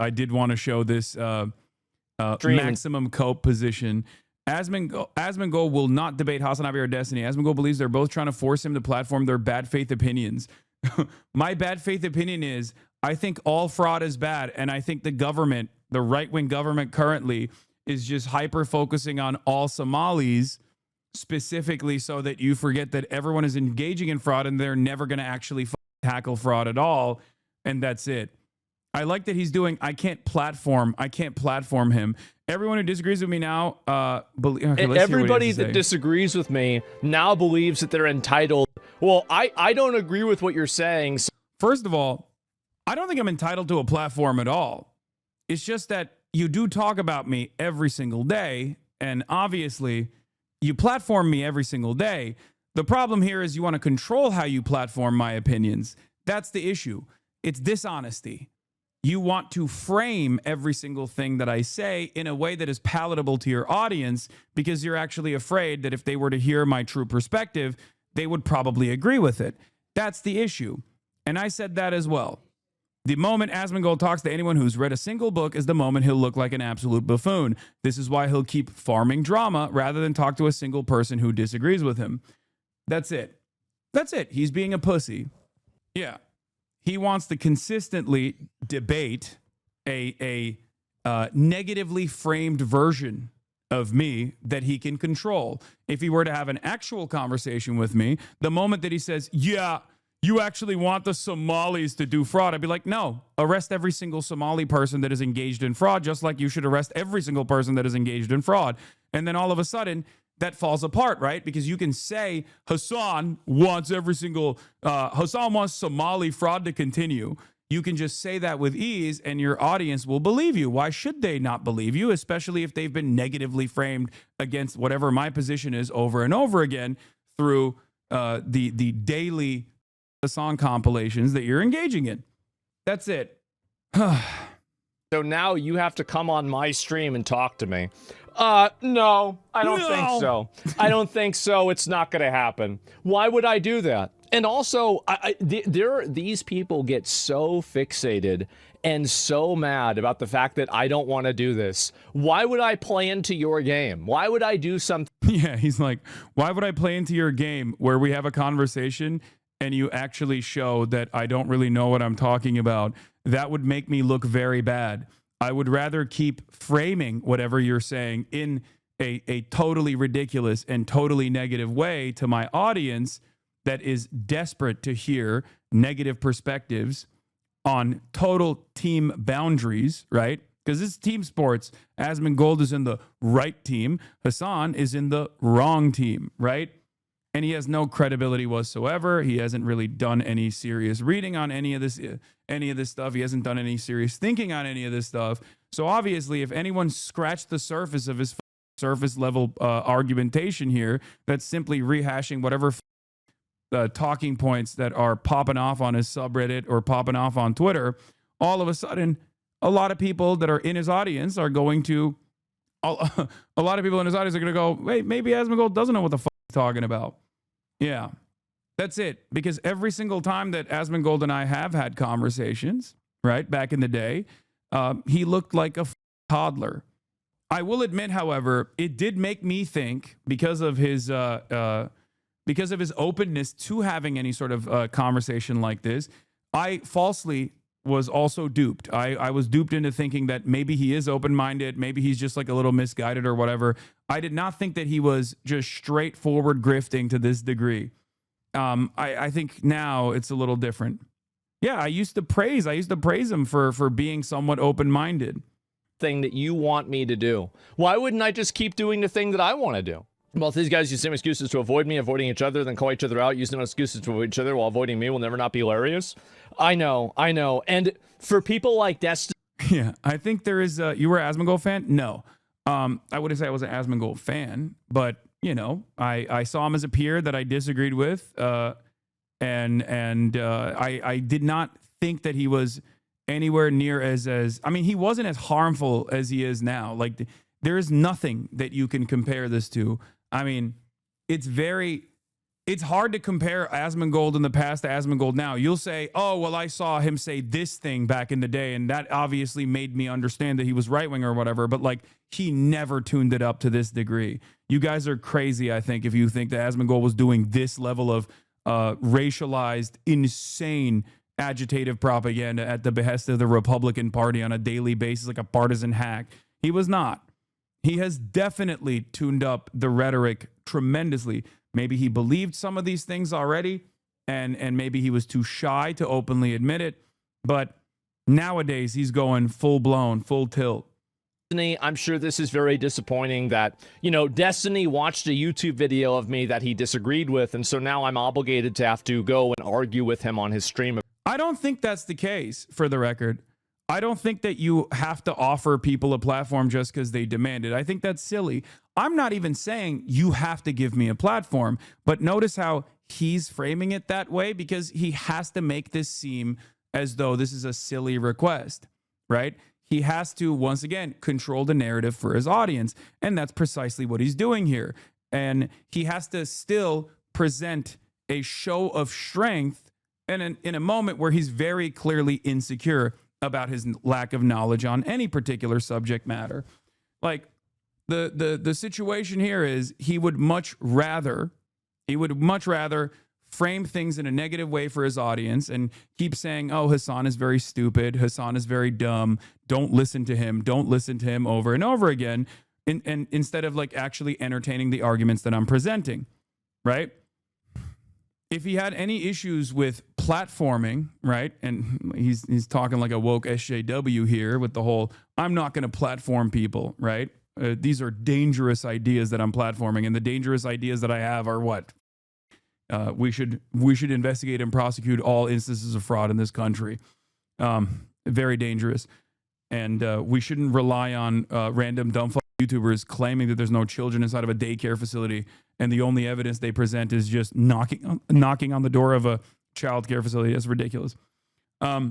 I did want to show this maximum cope position. Asmongold will not debate Hasan or Destiny. Asmongold believes they're both trying to force him to platform their bad faith opinions. My bad faith opinion is I think all fraud is bad, and I think the government, the right-wing government currently, is just hyper-focusing on all Somalis specifically so that you forget that everyone is engaging in fraud and they're never going to actually tackle fraud at all, and that's it. I like that he's doing, I can't platform him. Everyone who disagrees with me now, everybody that disagrees with me now believes that they're entitled. Well, I don't agree with what you're saying. First of all, I don't think I'm entitled to a platform at all. It's just that you do talk about me every single day, and obviously you platform me every single day. The problem here is you want to control how you platform my opinions. That's the issue. It's dishonesty. You want to frame every single thing that I say in a way that is palatable to your audience because you're actually afraid that if they were to hear my true perspective, they would probably agree with it. That's the issue. And I said that as well. The moment Asmongold talks to anyone who's read a single book is the moment he'll look like an absolute buffoon. This is why he'll keep farming drama rather than talk to a single person who disagrees with him. That's it. That's it. He's being a pussy. Yeah. He wants to consistently debate a negatively framed version of me that he can control. If he were to have an actual conversation with me, the moment that he says, yeah, you actually want the Somalis to do fraud, I'd be like, no, arrest every single Somali person that is engaged in fraud, just like you should arrest every single person that is engaged in fraud. And then all of a sudden, that falls apart, right? Because you can say Hasan wants Hasan wants Somali fraud to continue. You can just say that with ease and your audience will believe you. Why should they not believe you? Especially if they've been negatively framed against whatever my position is over and over again through the daily Hasan compilations that you're engaging in. That's it. So now you have to come on my stream and talk to me. No, I don't think so. I don't think so. It's not going to happen. Why would I do that? And also, these people get so fixated and so mad about the fact that I don't want to do this. Why would I play into your game? Why would I do something? Yeah, he's like, why would I play into your game where we have a conversation and you actually show that I don't really know what I'm talking about? That would make me look very bad. I would rather keep framing whatever you're saying in a totally ridiculous and totally negative way to my audience that is desperate to hear negative perspectives on total team boundaries, right? Because this is team sports. Asmongold is in the right team. Hasan is in the wrong team, right? And he has no credibility whatsoever. He hasn't really done any serious reading on any of this stuff. He hasn't done any serious thinking on any of this stuff. So obviously, if anyone scratched the surface of his surface level argumentation here, that's simply rehashing whatever talking points that are popping off on his subreddit or popping off on Twitter, all of a sudden, a lot of people that are in his audience are going to, a lot of people in his audience are going to go, wait, maybe Asmongold doesn't know what the fuck he's talking about. Yeah, that's it. Because every single time that Asmongold and I have had conversations, right, back in the day, he looked like a toddler. I will admit, however, it did make me think because of his openness to having any sort of conversation like this. I falsely was also duped. I was duped into thinking that maybe he is open-minded, maybe he's just like a little misguided or whatever. I did not think that he was just straightforward grifting to this degree. I think now it's a little different. Yeah, I used to praise him for being somewhat open-minded. Thing that you want me to do. Why wouldn't I just keep doing the thing that I want to do? Both these guys use same excuses to avoid me, avoiding each other, then call each other out, using excuses to avoid each other while avoiding me will never not be hilarious. I know. And for people like Destiny... Yeah, I think there is... you were an Asmongold fan? No. I wouldn't say I was an Asmongold fan, but, you know, I saw him as a peer that I disagreed with, and I did not think that he was anywhere near as... I mean, he wasn't as harmful as he is now. Like, there is nothing that you can compare this to. I mean, it's very it's hard to compare Asmongold in the past to Asmongold now. You'll say, oh, well, I saw him say this thing back in the day, and that obviously made me understand that he was right-wing or whatever, but like he never tuned it up to this degree. You guys are crazy, I think, if you think that Asmongold was doing this level of racialized, insane, agitative propaganda at the behest of the Republican Party on a daily basis like a partisan hack. He was not. He has definitely tuned up the rhetoric tremendously. Maybe he believed some of these things already, and maybe he was too shy to openly admit it. But nowadays, he's going full-blown, full tilt. I'm sure this is very disappointing that, Destiny watched a YouTube video of me that he disagreed with, and so now I'm obligated to have to go and argue with him on his stream. I don't think that's the case, for the record. I don't think that you have to offer people a platform just because they demand it. I think that's silly. I'm not even saying you have to give me a platform, but notice how he's framing it that way because he has to make this seem as though this is a silly request, right? He has to, once again, control the narrative for his audience, and that's precisely what he's doing here. And he has to still present a show of strength and in a moment where he's very clearly insecure about his lack of knowledge on any particular subject matter. Like the situation here is he would much rather frame things in a negative way for his audience and keep saying, oh, Hasan is very stupid, Hasan is very dumb, don't listen to him over and over again, and instead of like actually entertaining the arguments that I'm presenting, right? If he had any issues with platforming, right, and he's talking like a woke SJW here with the whole, I'm not going to platform people, right? These are dangerous ideas that I'm platforming, and the dangerous ideas that I have are what? We should investigate and prosecute all instances of fraud in this country. Very dangerous. And we shouldn't rely on random dumb YouTubers claiming that there's no children inside of a daycare facility, and the only evidence they present is just knocking on the door of a child care facility. That's ridiculous. The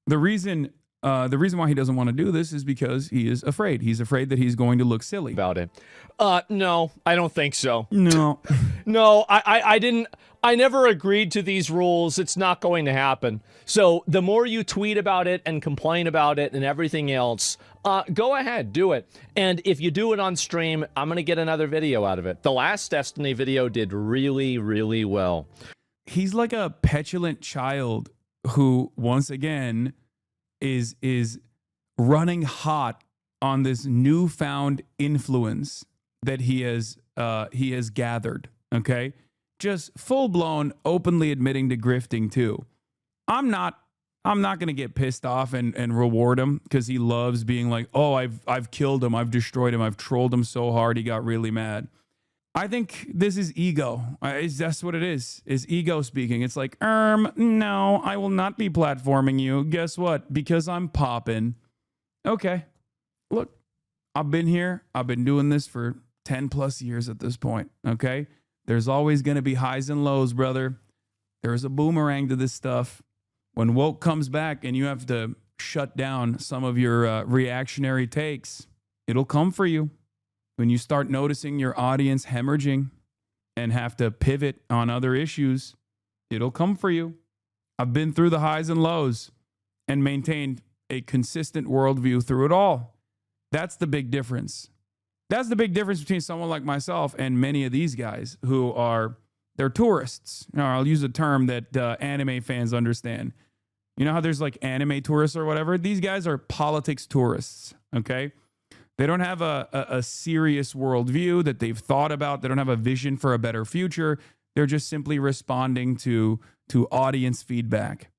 reason why he doesn't want to do this is because he is afraid. He's afraid that he's going to look silly about it. No, I don't think so. No. No, I never agreed to these rules. It's not going to happen. So the more you tweet about it and complain about it and everything else, go ahead, do it. And if you do it on stream, I'm going to get another video out of it. The last Destiny video did really, really well. He's like a petulant child who, once again, is running hot on this newfound influence that he has gathered. Okay, just full blown, openly admitting to grifting too. I'm not going to get pissed off and reward him because he loves being like, oh, I've killed him, I've destroyed him, I've trolled him so hard he got really mad. I think this is ego. That's what it is ego speaking. It's like, no, I will not be platforming you. Guess what? Because I'm popping. Okay, look, I've been here. I've been doing this for 10 plus years at this point. Okay, there's always going to be highs and lows, brother. There's a boomerang to this stuff. When woke comes back and you have to shut down some of your reactionary takes, it'll come for you. When you start noticing your audience hemorrhaging and have to pivot on other issues, it'll come for you. I've been through the highs and lows and maintained a consistent worldview through it all. That's the big difference. That's the big difference between someone like myself and many of these guys who they're tourists. I'll use a term that anime fans understand. You know how there's like anime tourists or whatever? These guys are politics tourists, okay? They don't have a serious worldview that they've thought about. They don't have a vision for a better future. They're just simply responding to audience feedback.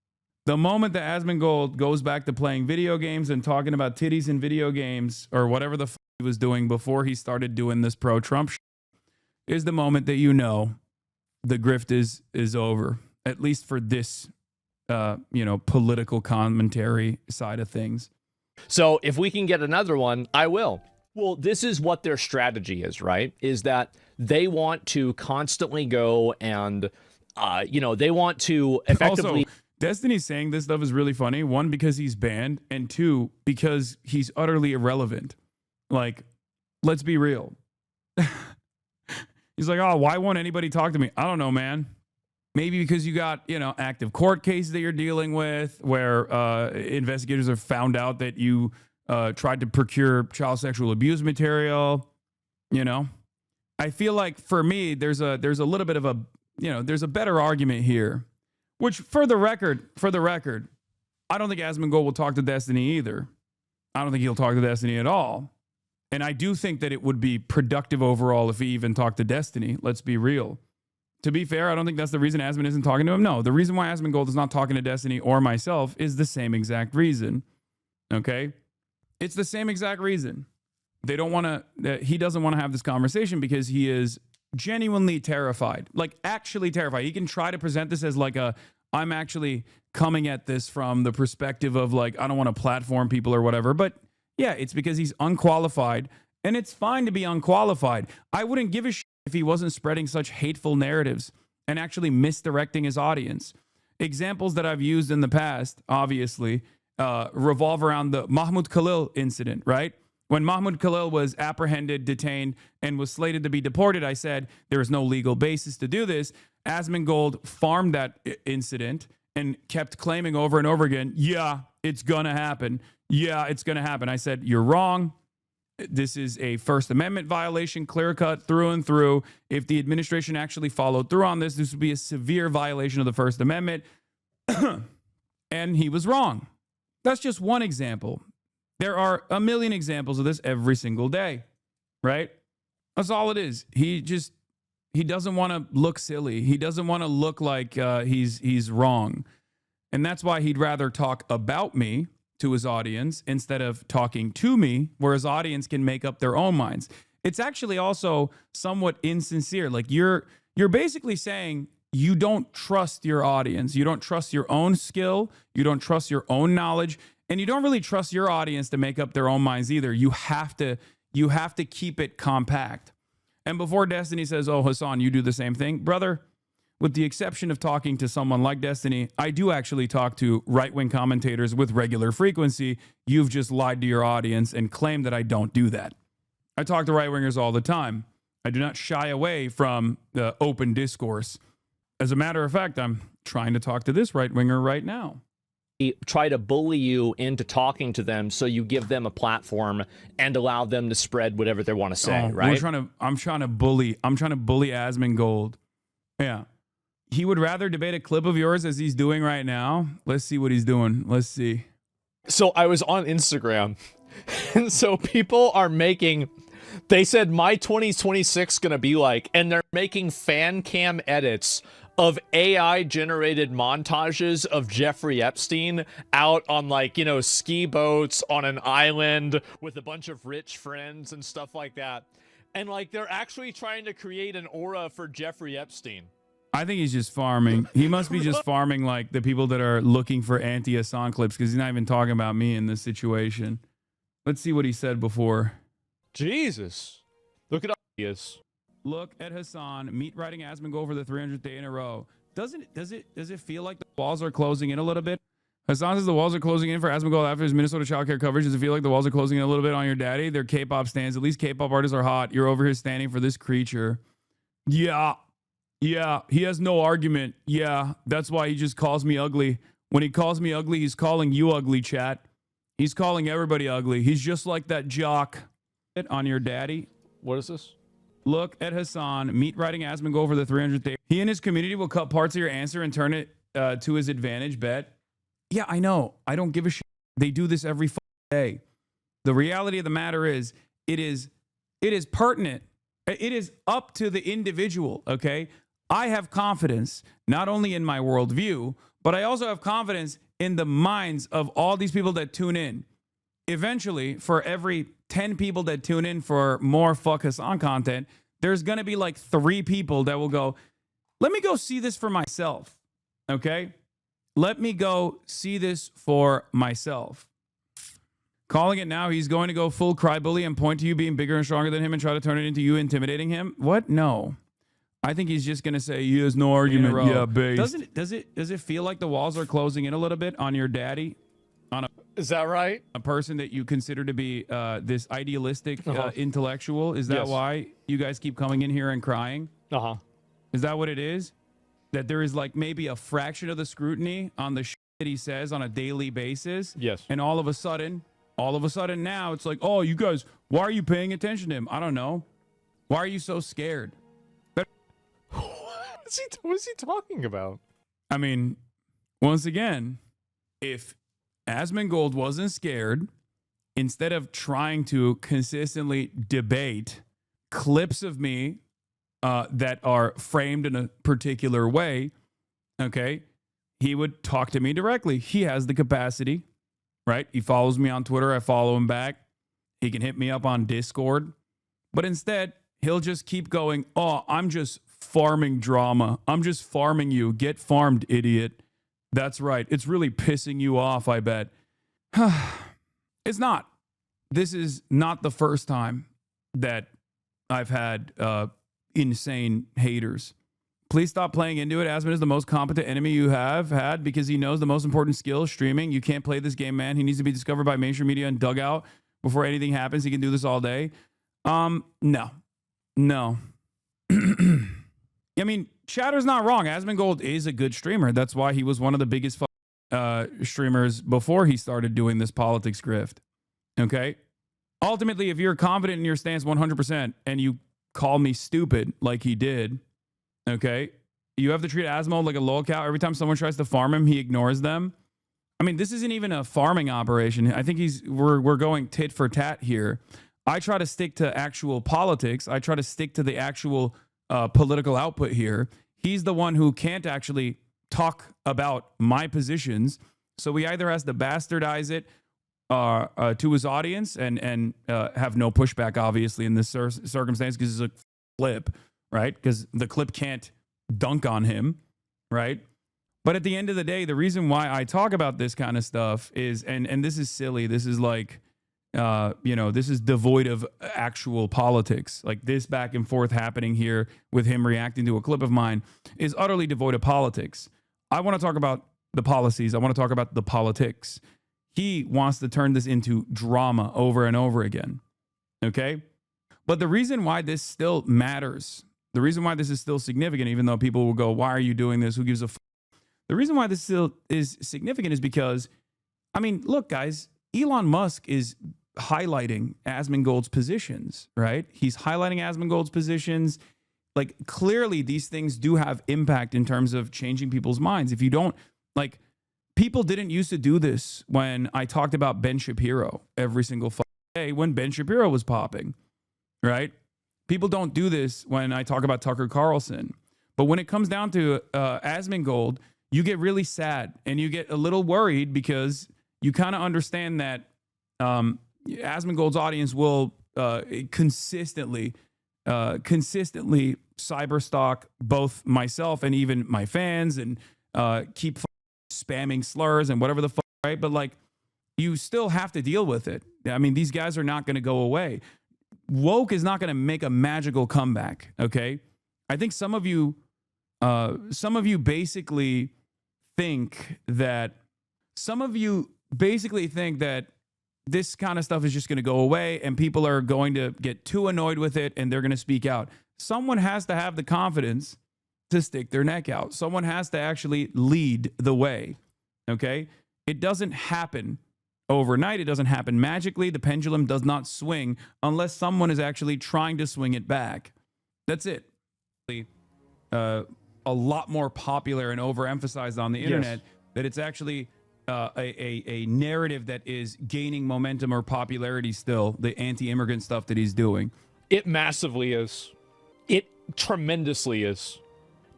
The moment that Asmongold goes back to playing video games and talking about titties in video games or whatever the he was doing before he started doing this pro-Trump is the moment that you know the grift is over, at least for this political commentary side of things. So if we can get another one, I will. Well, this is what their strategy is, right? Is that they want to constantly go and, they want to effectively... Also, Destiny's saying this stuff is really funny. One, because he's banned, and two, because he's utterly irrelevant. Like, let's be real. He's like, oh, why won't anybody talk to me? I don't know, man. Maybe because you got, active court cases that you're dealing with where investigators have found out that you tried to procure child sexual abuse material. I feel like for me, there's a little bit of a, there's a better argument here, which for the record, I don't think Asmongold will talk to Destiny either. I don't think he'll talk to Destiny at all. And I do think that it would be productive overall if he even talked to Destiny. Let's be real. To be fair, I don't think that's the reason Asmon isn't talking to him. No, the reason why Asmongold is not talking to Destiny or myself is the same exact reason. Okay? It's the same exact reason. They don't want to, he doesn't want to have this conversation because he is genuinely terrified. Like, actually terrified. He can try to present this as like I'm actually coming at this from the perspective of like, I don't want to platform people or whatever. But yeah, it's because he's unqualified, and it's fine to be unqualified. I wouldn't give a shit if he wasn't spreading such hateful narratives and actually misdirecting his audience. Examples that I've used in the past, obviously, revolve around the Mahmoud Khalil incident, right? When Mahmoud Khalil was apprehended, detained, and was slated to be deported, I said there is no legal basis to do this. Asmongold farmed that incident and kept claiming over and over again, yeah, it's going to happen. Yeah, it's going to happen. I said, you're wrong. This is a First Amendment violation, clear cut through and through. If the administration actually followed through on this would be a severe violation of the First Amendment. And he was wrong. That's just one example. There are a million examples of this every single day, right? That's all it is. He doesn't want to look silly. He doesn't want to look like he's wrong. And that's why he'd rather talk about me to his audience instead of talking to me, where his audience can make up their own minds. It's actually also somewhat insincere. Like you're basically saying you don't trust your audience. You don't trust your own skill. You don't trust your own knowledge. And you don't really trust your audience to make up their own minds either. You have to keep it compact. And before Destiny says, oh, Hasan, you do the same thing, brother, with the exception of talking to someone like Destiny, I do actually talk to right-wing commentators with regular frequency. You've just lied to your audience and claimed that I don't do that. I talk to right-wingers all the time. I do not shy away from the open discourse. As a matter of fact, I'm trying to talk to this right-winger right now. Try to bully you into talking to them so you give them a platform and allow them to spread whatever they want to say, right? I'm trying to bully Asmongold. Yeah. He would rather debate a clip of yours as he's doing right now. Let's see what he's doing. Let's see. So I was on Instagram, and so people are making, they said my 2026 gonna be like, and they're making fan cam edits of AI generated montages of Jeffrey Epstein out on like, ski boats on an island with a bunch of rich friends and stuff like that. And like, they're actually trying to create an aura for Jeffrey Epstein. I think he's just farming. He must be just farming like the people that are looking for anti-Hasan clips, because he's not even talking about me in this situation. Let's see what he said before. Jesus. Look at how he is. Look at Hasan meat riding Asmongold for the 300th day in a row. Does it feel like the walls are closing in a little bit? Hasan says the walls are closing in for Asmongold after his Minnesota childcare coverage. Does it feel like the walls are closing in a little bit on your daddy? They're K-pop stands. At least K-pop artists are hot. You're over here standing for this creature. Yeah, he has no argument. Yeah, that's why he just calls me ugly. When he calls me ugly, he's calling you ugly, chat. He's calling everybody ugly. He's just like that jock on your daddy. What is this? Look at Hasan meat riding Asmongold for the 300th day. He and his community will cut parts of your answer and turn it to his advantage. Bet. Yeah, I know. I don't give a shit. They do this every day. The reality of the matter is, it is pertinent. It is up to the individual. Okay. I have confidence not only in my worldview, but I also have confidence in the minds of all these people that tune in. Eventually, for every 10 people that tune in for more Fuck Hasan content, there's going to be like 3 people that will go, let me go see this for myself. Okay? Let me go see this for myself. Calling it now, he's going to go full cry bully and point to you being bigger and stronger than him and try to turn it into you intimidating him. What? No. I think he's just going to say, he has no argument. Yeah, base. Does it feel like the walls are closing in a little bit on your daddy? Is that right? A person that you consider to be this idealistic intellectual. Is that Yes. why you guys keep coming in here and crying? Uh-huh. Is that what it is? That there is like maybe a fraction of the scrutiny on the shit that he says on a daily basis. Yes. And all of a sudden now it's like, oh, you guys, why are you paying attention to him? I don't know. Why are you so scared? What is he talking about? I mean, once again, if Asmongold wasn't scared, instead of trying to consistently debate clips of me that are framed in a particular way, okay, he would talk to me directly. He has the capacity, right? He follows me on Twitter. I follow him back. He can hit me up on Discord. But instead, he'll just keep going, oh, I'm just farming drama. I'm just farming you. Get farmed, idiot. That's right. It's really pissing you off, I bet. It's not. This is not the first time that I've had insane haters. Please stop playing into it. Asmon is the most competent enemy you have had because he knows the most important skill, streaming. You can't play this game, man. He needs to be discovered by mainstream media and dug out before anything happens. He can do this all day. No. I mean, Chatter's not wrong. Asmongold is a good streamer. That's why he was one of the biggest streamers before he started doing this politics grift. Okay? Ultimately, if you're confident in your stance 100% and you call me stupid like he did, okay, you have to treat Asmo like a lolcow. Every time someone tries to farm him, he ignores them. I mean, this isn't even a farming operation. I think we're going tit for tat here. I try to stick to actual politics. I try to stick to the actual political output here. He's the one who can't actually talk about my positions. So he either has to bastardize it to his audience and have no pushback, obviously, in this circumstance because it's a clip, right? Because the clip can't dunk on him, right? But at the end of the day, the reason why I talk about this kind of stuff is, and this is silly, this is like, this is devoid of actual politics. Like this back and forth happening here with him reacting to a clip of mine is utterly devoid of politics. I want to talk about the policies. I want to talk about the politics. He wants to turn this into drama over and over again. Okay? But the reason why this still matters, the reason why this is still significant, even though people will go, why are you doing this? Who gives a f-? The reason why this still is significant is because, I mean, look, guys, Elon Musk is highlighting Asmongold's positions, right? He's highlighting Asmongold's positions. Like, clearly, these things do have impact in terms of changing people's minds. If you don't, like, people didn't used to do this when I talked about Ben Shapiro every single day when Ben Shapiro was popping, right? People don't do this when I talk about Tucker Carlson. But when it comes down to Asmongold, you get really sad and you get a little worried because you kind of understand that Asmongold's audience will consistently cyberstalk both myself and even my fans and keep spamming slurs and whatever the fuck, right? But like, you still have to deal with it. I mean, these guys are not going to go away. Woke is not going to make a magical comeback. Okay, I think some of you basically think that this kind of stuff is just going to go away and people are going to get too annoyed with it and they're going to speak out. Someone has to have the confidence to stick their neck out. Someone has to actually lead the way. Okay? It doesn't happen overnight. It doesn't happen magically. The pendulum does not swing unless someone is actually trying to swing it back. That's it. A lot more popular and overemphasized on the internet that it's actually a narrative that is gaining momentum or popularity still, the anti-immigrant stuff that he's doing. It massively is. It tremendously is.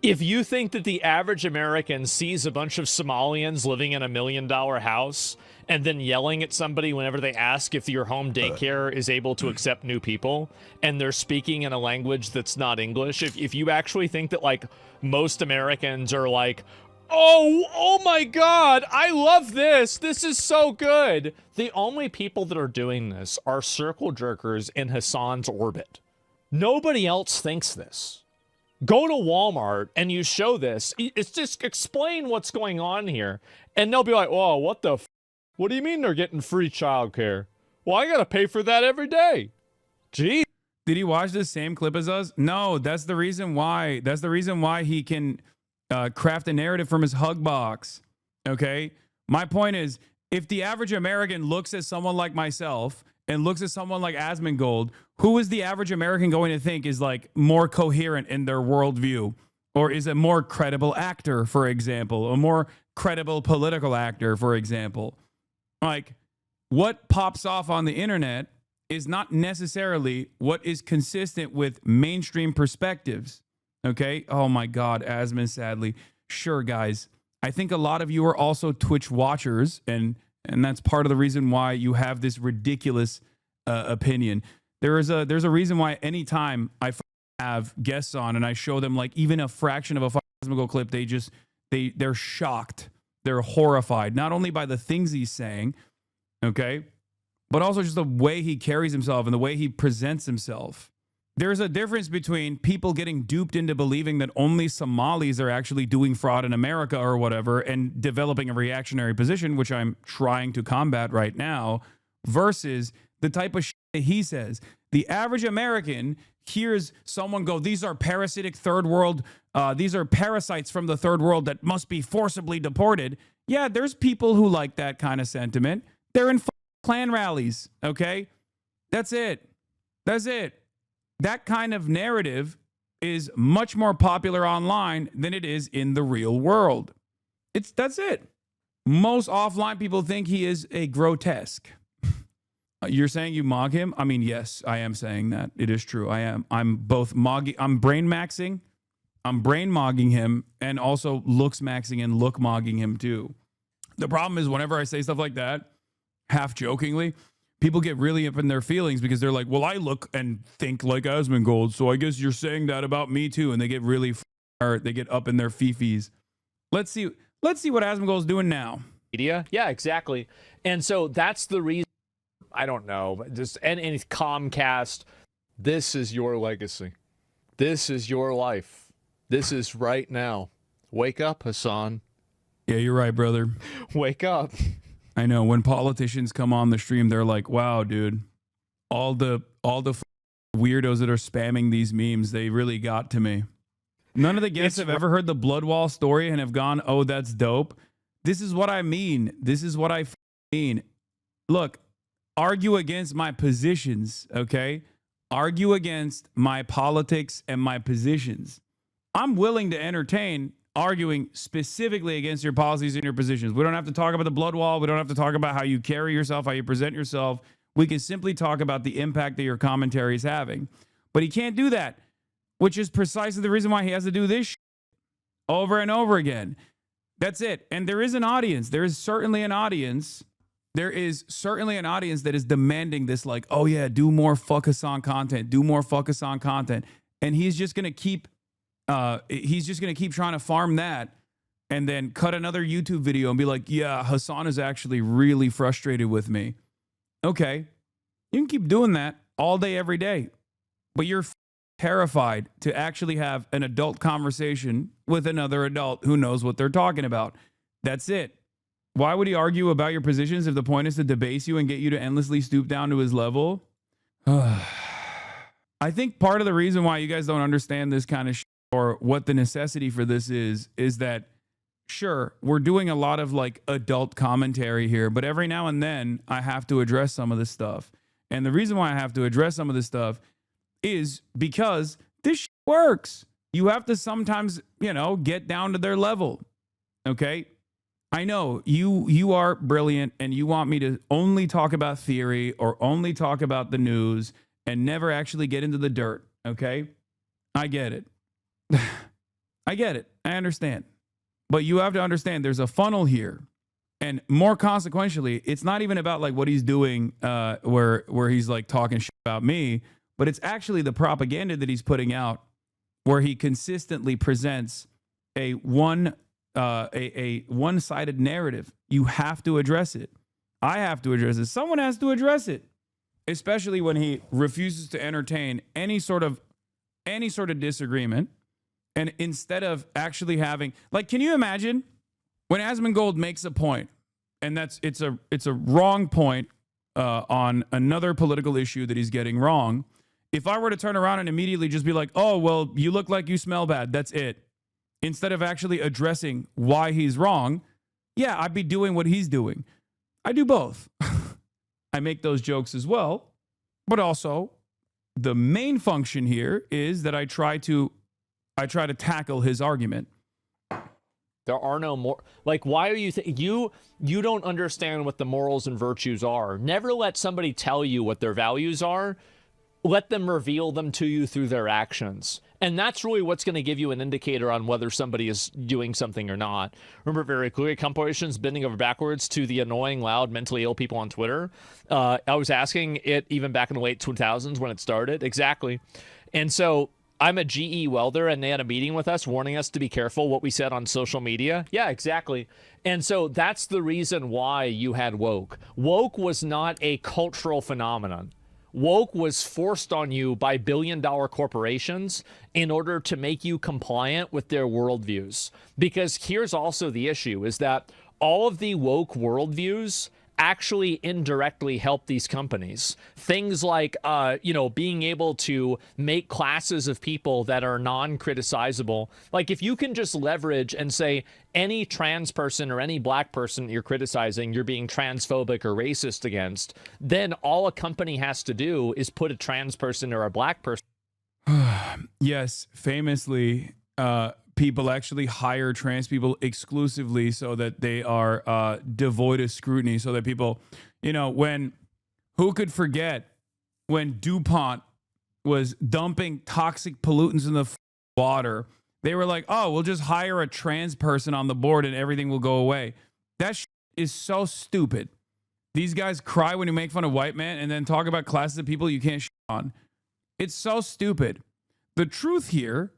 If you think that the average American sees a bunch of Somalians living in $1 million house and then yelling at somebody whenever they ask if your home daycare is able to accept new people and they're speaking in a language that's not English, if you actually think that like most Americans are like, oh my God, I love this. This is so good. The only people that are doing this are circle jerkers in Hasan's orbit. Nobody else thinks this. Go to Walmart and you show this. It's just explain what's going on here. And they'll be like, whoa, what the f? What do you mean they're getting free childcare? Well, I gotta pay for that every day. Gee. Did he watch the same clip as us? No, that's the reason why. That's the reason why he can craft a narrative from his hug box. Okay? My point is, if the average American looks at someone like myself and looks at someone like Asmongold, who is the average American going to think is like more coherent in their worldview? Or is a more credible actor, for example, a more credible political actor, for example? Like, what pops off on the internet is not necessarily what is consistent with mainstream perspectives. Okay? Oh my God, Asmon, sadly. Sure, guys. I think a lot of you are also Twitch watchers, and that's part of the reason why you have this ridiculous opinion. There's a reason why anytime I have guests on and I show them like even a fraction of a Asmongold clip, they're shocked. They're horrified, not only by the things he's saying, okay, but also just the way he carries himself and the way he presents himself. There's a difference between people getting duped into believing that only Somalis are actually doing fraud in America or whatever and developing a reactionary position, which I'm trying to combat right now, versus the type of shit that he says. The average American hears someone go, these are parasitic third world, these are parasites from the third world that must be forcibly deported. Yeah, there's people who like that kind of sentiment. They're in Klan rallies, okay? That's it. That's it. That kind of narrative is much more popular online than it is in the real world. That's it. Most offline people think he is a grotesque. You're saying you mog him? I mean, yes, I am saying that. It is true. I am. I'm both mogging. I'm brain maxing. I'm brain mogging him and also looks maxing and look mogging him too. The problem is whenever I say stuff like that, half jokingly, people get really up in their feelings because they're like, well, I look and think like Asmongold, so I guess you're saying that about me too. And they get really hurt. They get up in their fifis. Let's see what Asmongold's doing now. Media? Yeah, exactly. And so that's the reason, I don't know, just any Comcast, this is your legacy. This is your life. This is right now. Wake up, Hasan. Yeah, you're right, brother. Wake up. I know when politicians come on the stream, they're like, wow, dude, all the weirdos that are spamming these memes, they really got to me. None of the guests have ever heard the Bloodwall story and have gone, oh, that's dope. This is what I mean. This is what I mean. Look, argue against my positions, okay? Argue against my politics and my positions. I'm willing to entertain arguing specifically against your policies and your positions. We don't have to talk about the blood wall. We don't have to talk about how you carry yourself, how you present yourself. We can simply talk about the impact that your commentary is having. But he can't do that, which is precisely the reason why he has to do this over and over again. That's it. And there is an audience. There is certainly an audience. There is certainly an audience that is demanding this, like, oh yeah, do more fuck Hasan content. Do more fuck Hasan content. And he's just going to keep trying to farm that and then cut another YouTube video and be like, yeah, Hasan is actually really frustrated with me. Okay. You can keep doing that all day, every day. But you're terrified to actually have an adult conversation with another adult who knows what they're talking about. That's it. Why would he argue about your positions if the point is to debase you and get you to endlessly stoop down to his level? I think part of the reason why you guys don't understand this kind of shit or what the necessity for this is that, sure, we're doing a lot of like adult commentary here, but every now and then I have to address some of this stuff. And the reason why I have to address some of this stuff is because this shit works. You have to sometimes, get down to their level. Okay? I know you are brilliant and you want me to only talk about theory or only talk about the news and never actually get into the dirt. Okay? I get it. I get it. I understand. But you have to understand there's a funnel here. And more consequentially, it's not even about like what he's doing where he's like talking shit about me, but it's actually the propaganda that he's putting out where he consistently presents a one-sided narrative. You have to address it. I have to address it. Someone has to address it. Especially when he refuses to entertain any sort of disagreement. And instead of actually having, like, can you imagine when Asmongold makes a point and it's a wrong point on another political issue that he's getting wrong. If I were to turn around and immediately just be like, oh, well, you look like you smell bad, that's it, instead of actually addressing why he's wrong, yeah, I'd be doing what he's doing. I do both. I make those jokes as well, but also the main function here is that I try to tackle his argument. There are no more, like, why are you, you don't understand what the morals and virtues are. Never let somebody tell you what their values are. Let them reveal them to you through their actions. And that's really what's going to give you an indicator on whether somebody is doing something or not. Remember very clearly, corporations bending over backwards to the annoying, loud, mentally ill people on Twitter. I was asking it even back in the late 2000s when it started. Exactly. And so I'm a GE welder, and they had a meeting with us warning us to be careful what we said on social media. Yeah, exactly. And so that's the reason why you had woke. Woke was not a cultural phenomenon. Woke was forced on you by billion-dollar corporations in order to make you compliant with their worldviews. Because here's also the issue, is that all of the woke worldviews actually indirectly help these companies. Things like, being able to make classes of people that are non-criticizable. Like, if you can just leverage and say any trans person or any black person you're criticizing, you're being transphobic or racist against, then all a company has to do is put a trans person or a black person. Yes, famously, people actually hire trans people exclusively so that they are devoid of scrutiny, so that people, who could forget when DuPont was dumping toxic pollutants in the water? They were like, oh, we'll just hire a trans person on the board and everything will go away. That is so stupid. These guys cry when you make fun of white men and then talk about classes of people you can't on. It's so stupid. The truth here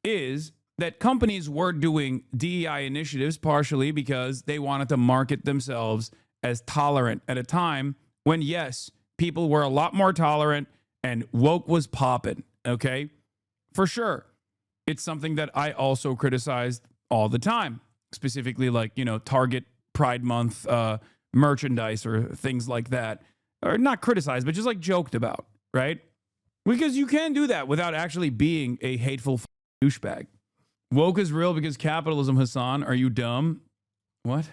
is that companies were doing DEI initiatives partially because they wanted to market themselves as tolerant at a time when, yes, people were a lot more tolerant and woke was popping, okay? For sure. It's something that I also criticized all the time, specifically like, Target Pride Month merchandise or things like that. Or not criticized, but just like joked about, right? Because you can do that without actually being a hateful douchebag. Woke is real because capitalism, Hasan. Are you dumb? What?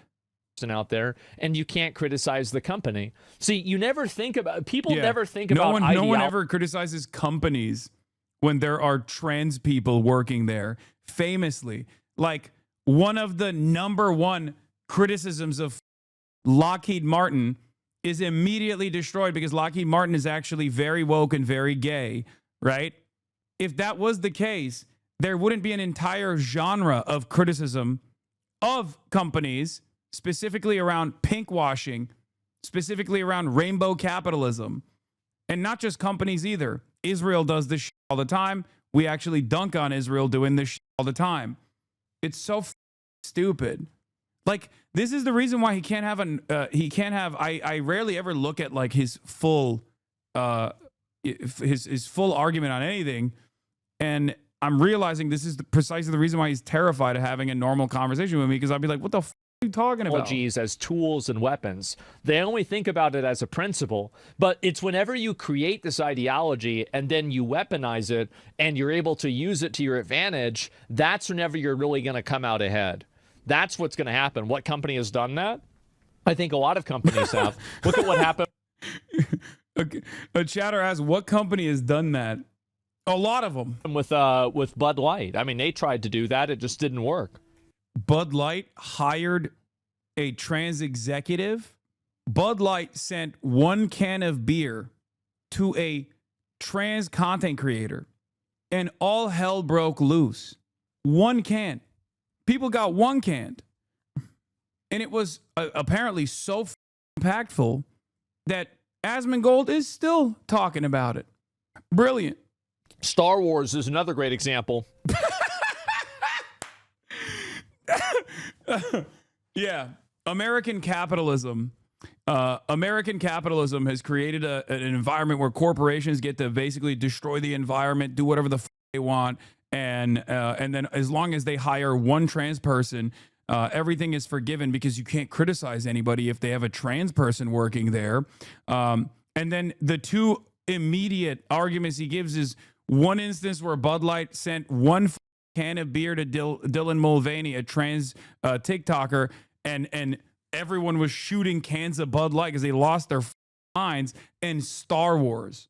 Out there, and you can't criticize the company. See, you never think about, people never think about no one ever criticizes companies when there are trans people working there. Famously, like, one of the number one criticisms of Lockheed Martin is immediately destroyed because Lockheed Martin is actually very woke and very gay, right? If that was the case, there wouldn't be an entire genre of criticism of companies, specifically around pink washing, specifically around rainbow capitalism, and not just companies either. Israel does this all the time. We actually dunk on Israel doing this all the time. It's so stupid. Like, this is the reason why he can't have I rarely ever look at like his full full argument on anything, and I'm realizing this is precisely the reason why he's terrified of having a normal conversation with me, because I'd be like, what the f are you talking about? Technologies as tools and weapons. They only think about it as a principle, but it's whenever you create this ideology and then you weaponize it and you're able to use it to your advantage, that's whenever you're really going to come out ahead. That's what's going to happen. What company has done that? I think a lot of companies have. Look at what happened. A chatter asks, what company has done that? A lot of them. With Bud Light. I mean, they tried to do that. It just didn't work. Bud Light hired a trans executive. Bud Light sent one can of beer to a trans content creator, and all hell broke loose. One can. People got one canned. And it was apparently so impactful that Asmongold is still talking about it. Brilliant. Star Wars is another great example. Yeah. American capitalism has created an environment where corporations get to basically destroy the environment, do whatever the they want. And then as long as they hire one trans person, everything is forgiven because you can't criticize anybody if they have a trans person working there. And then the two immediate arguments he gives is one instance where Bud Light sent one can of beer to Dylan Mulvaney, a trans TikToker, and everyone was shooting cans of Bud Light because they lost their minds. And Star Wars.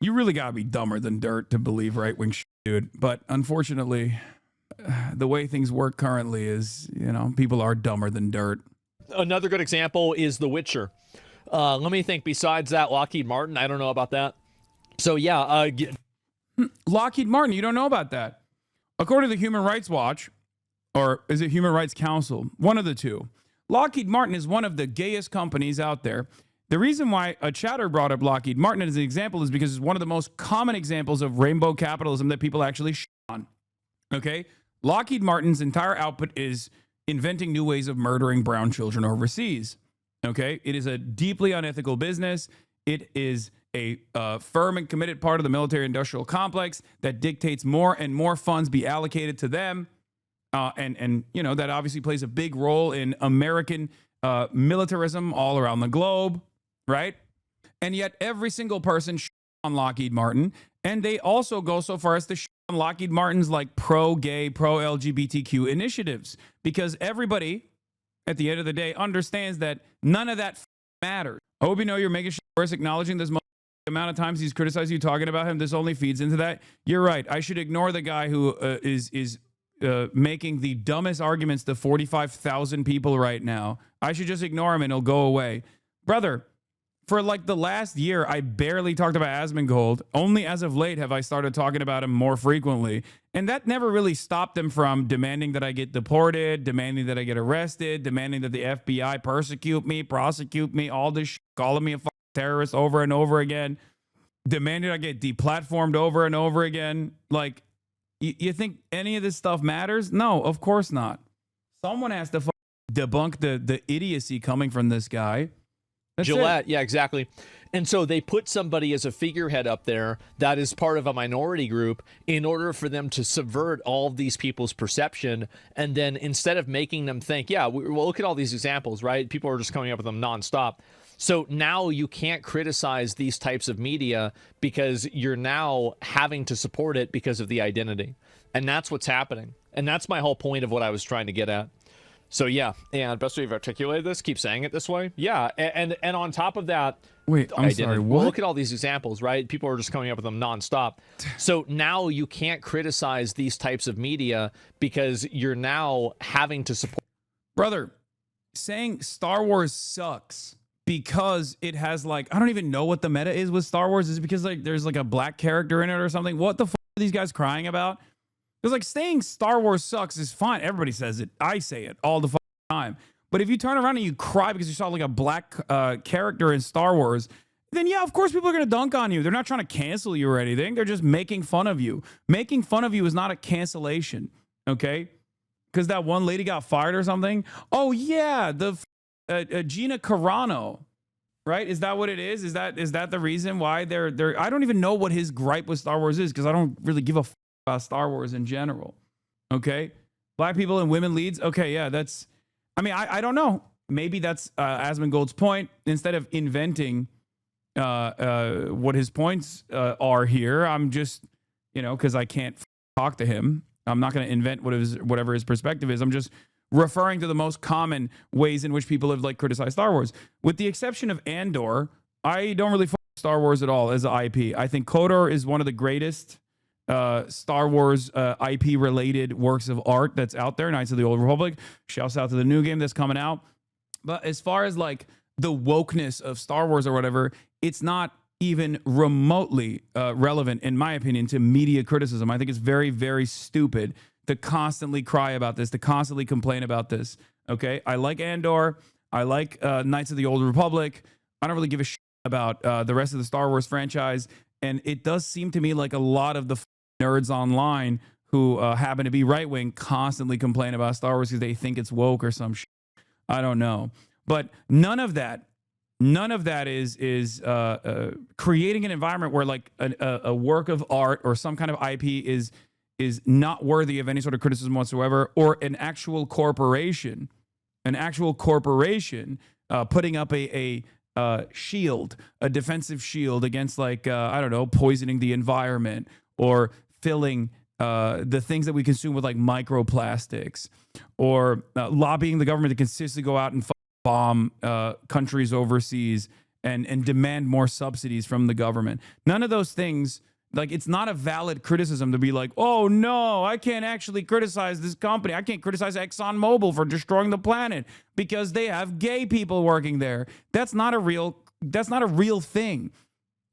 You really got to be dumber than dirt to believe right-wing shit, dude. But unfortunately, the way things work currently is, people are dumber than dirt. Another good example is The Witcher. Let me think. Besides that, Lockheed Martin, I don't know about that. So, yeah. Lockheed Martin, you don't know about that. According to the Human Rights Watch, or is it Human Rights Council? One of the two. Lockheed Martin is one of the gayest companies out there. The reason why a chatter brought up Lockheed Martin as an example is because it's one of the most common examples of rainbow capitalism that people actually shit on. Okay? Lockheed Martin's entire output is inventing new ways of murdering brown children overseas. Okay? It is a deeply unethical business. It is a firm and committed part of the military-industrial complex that dictates more and more funds be allocated to them. And that obviously plays a big role in American militarism all around the globe, right? And yet every single person on Lockheed Martin, and they also go so far as to on Lockheed Martin's like pro-gay, pro-LGBTQ initiatives, because everybody at the end of the day understands that none of that matters. I hope you know you're making shit worse, acknowledging this amount of times he's criticized you talking about him. This only feeds into that. You're right. I should ignore the guy who is making the dumbest arguments to 45,000 people right now. I should just ignore him and it'll go away. Brother, for like the last year, I barely talked about Asmongold. Only as of late have I started talking about him more frequently. And that never really stopped him from demanding that I get deported, demanding that I get arrested, demanding that the FBI persecute me, prosecute me, all this shit, calling me a fucking terrorist over and over again, demanding I get deplatformed over and over again. Like, you think any of this stuff matters? No, of course not. Someone has to debunk the idiocy coming from this guy. That's Gillette, yeah, exactly. And so they put somebody as a figurehead up there that is part of a minority group in order for them to subvert all of these people's perception. And then instead of making them think, yeah, well, look at all these examples, right? People are just coming up with them nonstop. So now you can't criticize these types of media because you're now having to support it because of the identity. And that's what's happening. And that's my whole point of what I was trying to get at. So yeah, and best way you've articulated this, keep saying it this way. Yeah, and on top of that, wait, I'm sorry, what? Well, look at all these examples, right? People are just coming up with them nonstop. So now you can't criticize these types of media because you're now having to support. Brother, saying Star Wars sucks because it has like, I don't even know what the meta is with Star Wars. Is it because like there's like a black character in it or something? What the fuck are these guys crying about? Because like saying Star Wars sucks is fine. Everybody says it. I say it all the time. But if you turn around and you cry because you saw like a black character in Star Wars, then yeah, of course people are going to dunk on you. They're not trying to cancel you or anything. They're just making fun of you. Making fun of you is not a cancellation, okay? Because that one lady got fired or something. Oh yeah, the Gina Carano, right? Is that what it is? Is that the reason why they're? I don't even know what his gripe with Star Wars is because I don't really give a fuck about Star Wars in general. Okay, black people and women leads. Okay, yeah, that's. I mean, I don't know. Maybe that's Asmongold's point. Instead of inventing what his points are here, I'm just, because I can't talk to him. I'm not going to invent whatever his perspective is. I'm just referring to the most common ways in which people have like criticized Star Wars. With the exception of Andor, I don't really follow Star Wars at all as an IP. I think KOTOR is one of the greatest Star Wars IP related works of art that's out there. Knights of the Old Republic. Shouts out to the new game that's coming out. But as far as like the wokeness of Star Wars or whatever, it's not even remotely relevant, in my opinion, to media criticism. I think it's very, very stupid to constantly cry about this, to constantly complain about this. Okay, I like Andor. I like Knights of the Old Republic. I don't really give a shit about the rest of the Star Wars franchise. And it does seem to me like a lot of the nerds online who happen to be right-wing constantly complain about Star Wars because they think it's woke or some shit. I don't know. But none of that is creating an environment where like a work of art or some kind of IP is not worthy of any sort of criticism whatsoever, or an actual corporation putting up a shield, a defensive shield against, like, I don't know, poisoning the environment, or filling the things that we consume with, like, microplastics, or lobbying the government to consistently go out and bomb countries overseas and demand more subsidies from the government. None of those things, like, it's not a valid criticism to be like, oh no, I can't actually criticize this company. I can't criticize ExxonMobil for destroying the planet because they have gay people working there. That's not a real thing.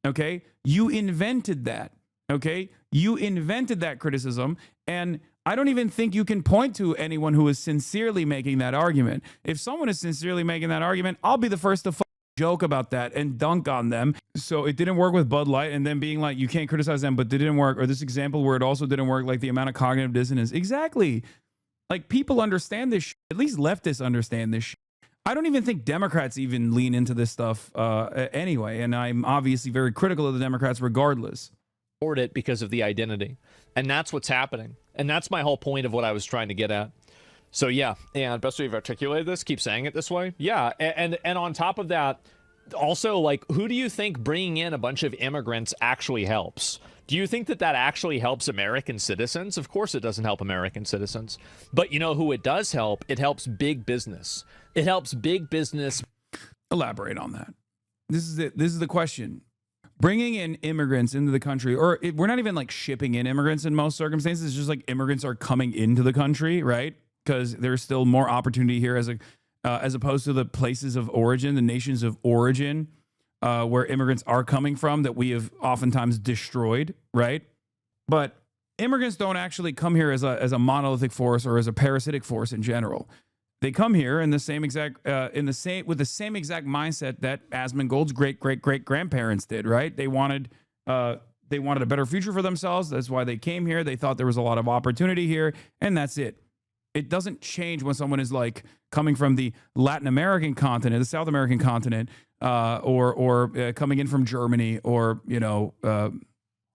Okay? You invented that. Okay? You invented that criticism, and I don't even think you can point to anyone who is sincerely making that argument. If someone is sincerely making that argument, I'll be the first to joke about that and dunk on them. So it didn't work with Bud Light, and then being like, you can't criticize them, but it didn't work. Or this example where it also didn't work, like the amount of cognitive dissonance. Exactly. Like, people understand this shit. At least leftists understand this shit. I don't even think Democrats even lean into this stuff anyway. And I'm obviously very critical of the Democrats regardless. It because of the identity. And that's what's happening. And that's my whole point of what I was trying to get at. So yeah, and best way you've articulated this, keep saying it this way. Yeah, and on top of that, also, like, who do you think bringing in a bunch of immigrants actually helps? Do you think that that actually helps American citizens? Of course it doesn't help American citizens. But you know who it does help? It helps big business. It helps big business. Elaborate on that. This is it. This is the question. Bringing in immigrants into the country, or we're not even like shipping in immigrants in most circumstances. It's just like immigrants are coming into the country, right? Because there's still more opportunity here as opposed to the places of origin, the nations of origin, where immigrants are coming from that we have oftentimes destroyed, right? But immigrants don't actually come here as a monolithic force or as a parasitic force in general. They come here in the same exact with the same exact mindset that Asmongold's great grandparents did, right? They wanted a better future for themselves. That's why they came here. They thought there was a lot of opportunity here, and that's it. It doesn't change when someone is like coming from the Latin American continent, the South American continent, or coming in from Germany, or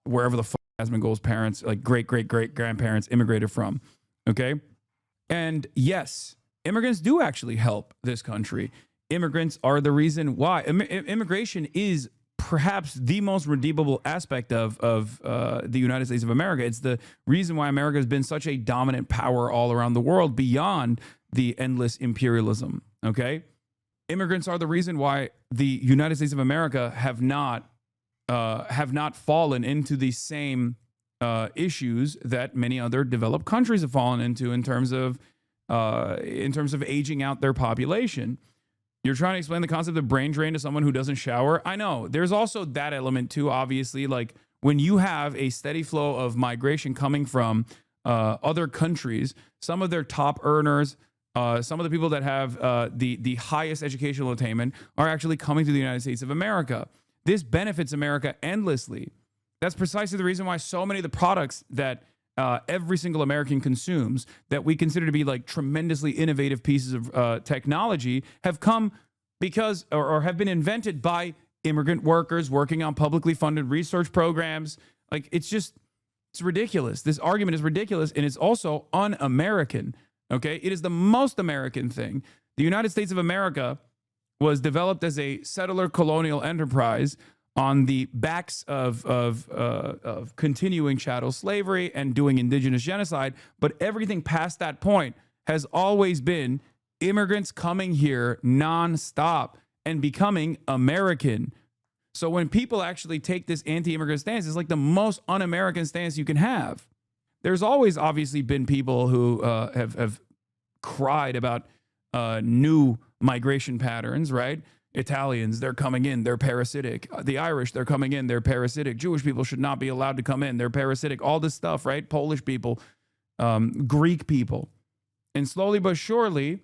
wherever the fuck Asmongold's parents, like great grandparents, immigrated from. Okay, and yes, immigrants do actually help this country. Immigrants are the reason why. Immigration is perhaps the most redeemable aspect of the United States of America. It's the reason why America has been such a dominant power all around the world beyond the endless imperialism. Okay, immigrants are the reason why the United States of America have not fallen into the same issues that many other developed countries have fallen into in terms of aging out their population. You're trying to explain the concept of brain drain to someone who doesn't shower. I know there's also that element too. Obviously, like when you have a steady flow of migration coming from other countries, some of their top earners, some of the people that have the highest educational attainment are actually coming to the United States of America. This benefits America endlessly. That's precisely the reason why so many of the products that every single American consumes, that we consider to be like tremendously innovative pieces of technology, have come because or have been invented by immigrant workers working on publicly funded research programs. Like, it's ridiculous. This argument is ridiculous, and it's also un-American. Okay, it is the most American thing. The United States of America was developed as a settler colonial enterprise on the backs of continuing chattel slavery and doing indigenous genocide. But everything past that point has always been immigrants coming here nonstop and becoming American. So when people actually take this anti-immigrant stance, it's like the most un-American stance you can have. There's always obviously been people who have cried about new migration patterns, right? Italians, they're coming in, they're parasitic. The Irish, they're coming in, they're parasitic. Jewish people should not be allowed to come in, they're parasitic. All this stuff, right? Polish people, Greek people. And slowly but surely,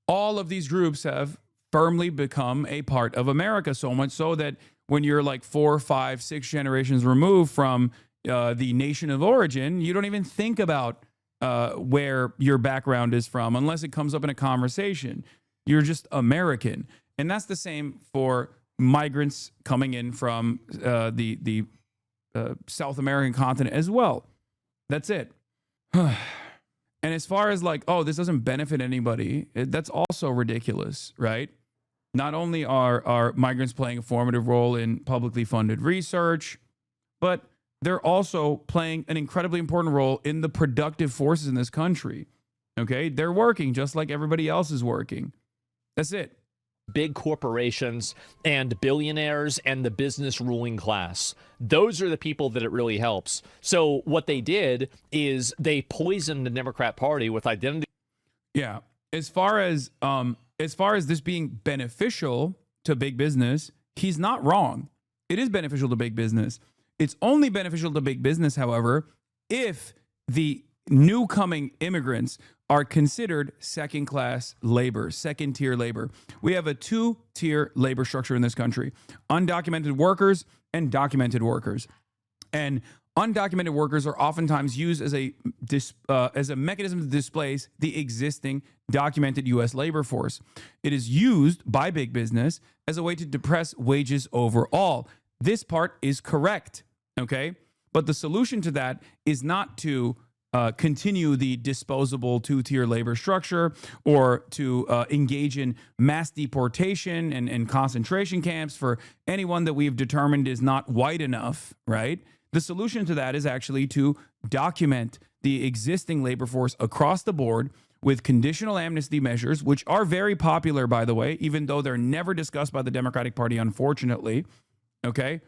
all of these groups have firmly become a part of America, so much so that when you're like 4, 5, 6 generations removed from the nation of origin, you don't even think about where your background is from unless it comes up in a conversation. You're just American. And that's the same for migrants coming in from the South American continent as well. That's it. And as far as like, oh, this doesn't benefit anybody, that's also ridiculous, right? Not only are migrants playing a formative role in publicly funded research, but they're also playing an incredibly important role in the productive forces in this country. Okay? They're working just like everybody else is working. That's it. Big corporations and billionaires and the business ruling class. Those are the people that it really helps. So what they did is they poisoned the Democrat Party with identity. Yeah. As far as this being beneficial to big business, he's not wrong. It is beneficial to big business. It's only beneficial to big business, however, if the new coming immigrants are considered second-class labor, second-tier labor. We have a two-tier labor structure in this country: undocumented workers and documented workers. And undocumented workers are oftentimes used as a mechanism to displace the existing documented U.S. labor force. It is used by big business as a way to depress wages overall. This part is correct, okay? But the solution to that is not to continue the disposable two-tier labor structure or to engage in mass deportation and concentration camps for anyone that we've determined is not white enough, right? The solution to that is actually to document the existing labor force across the board with conditional amnesty measures, which are very popular, by the way, even though they're never discussed by the Democratic Party, unfortunately, okay?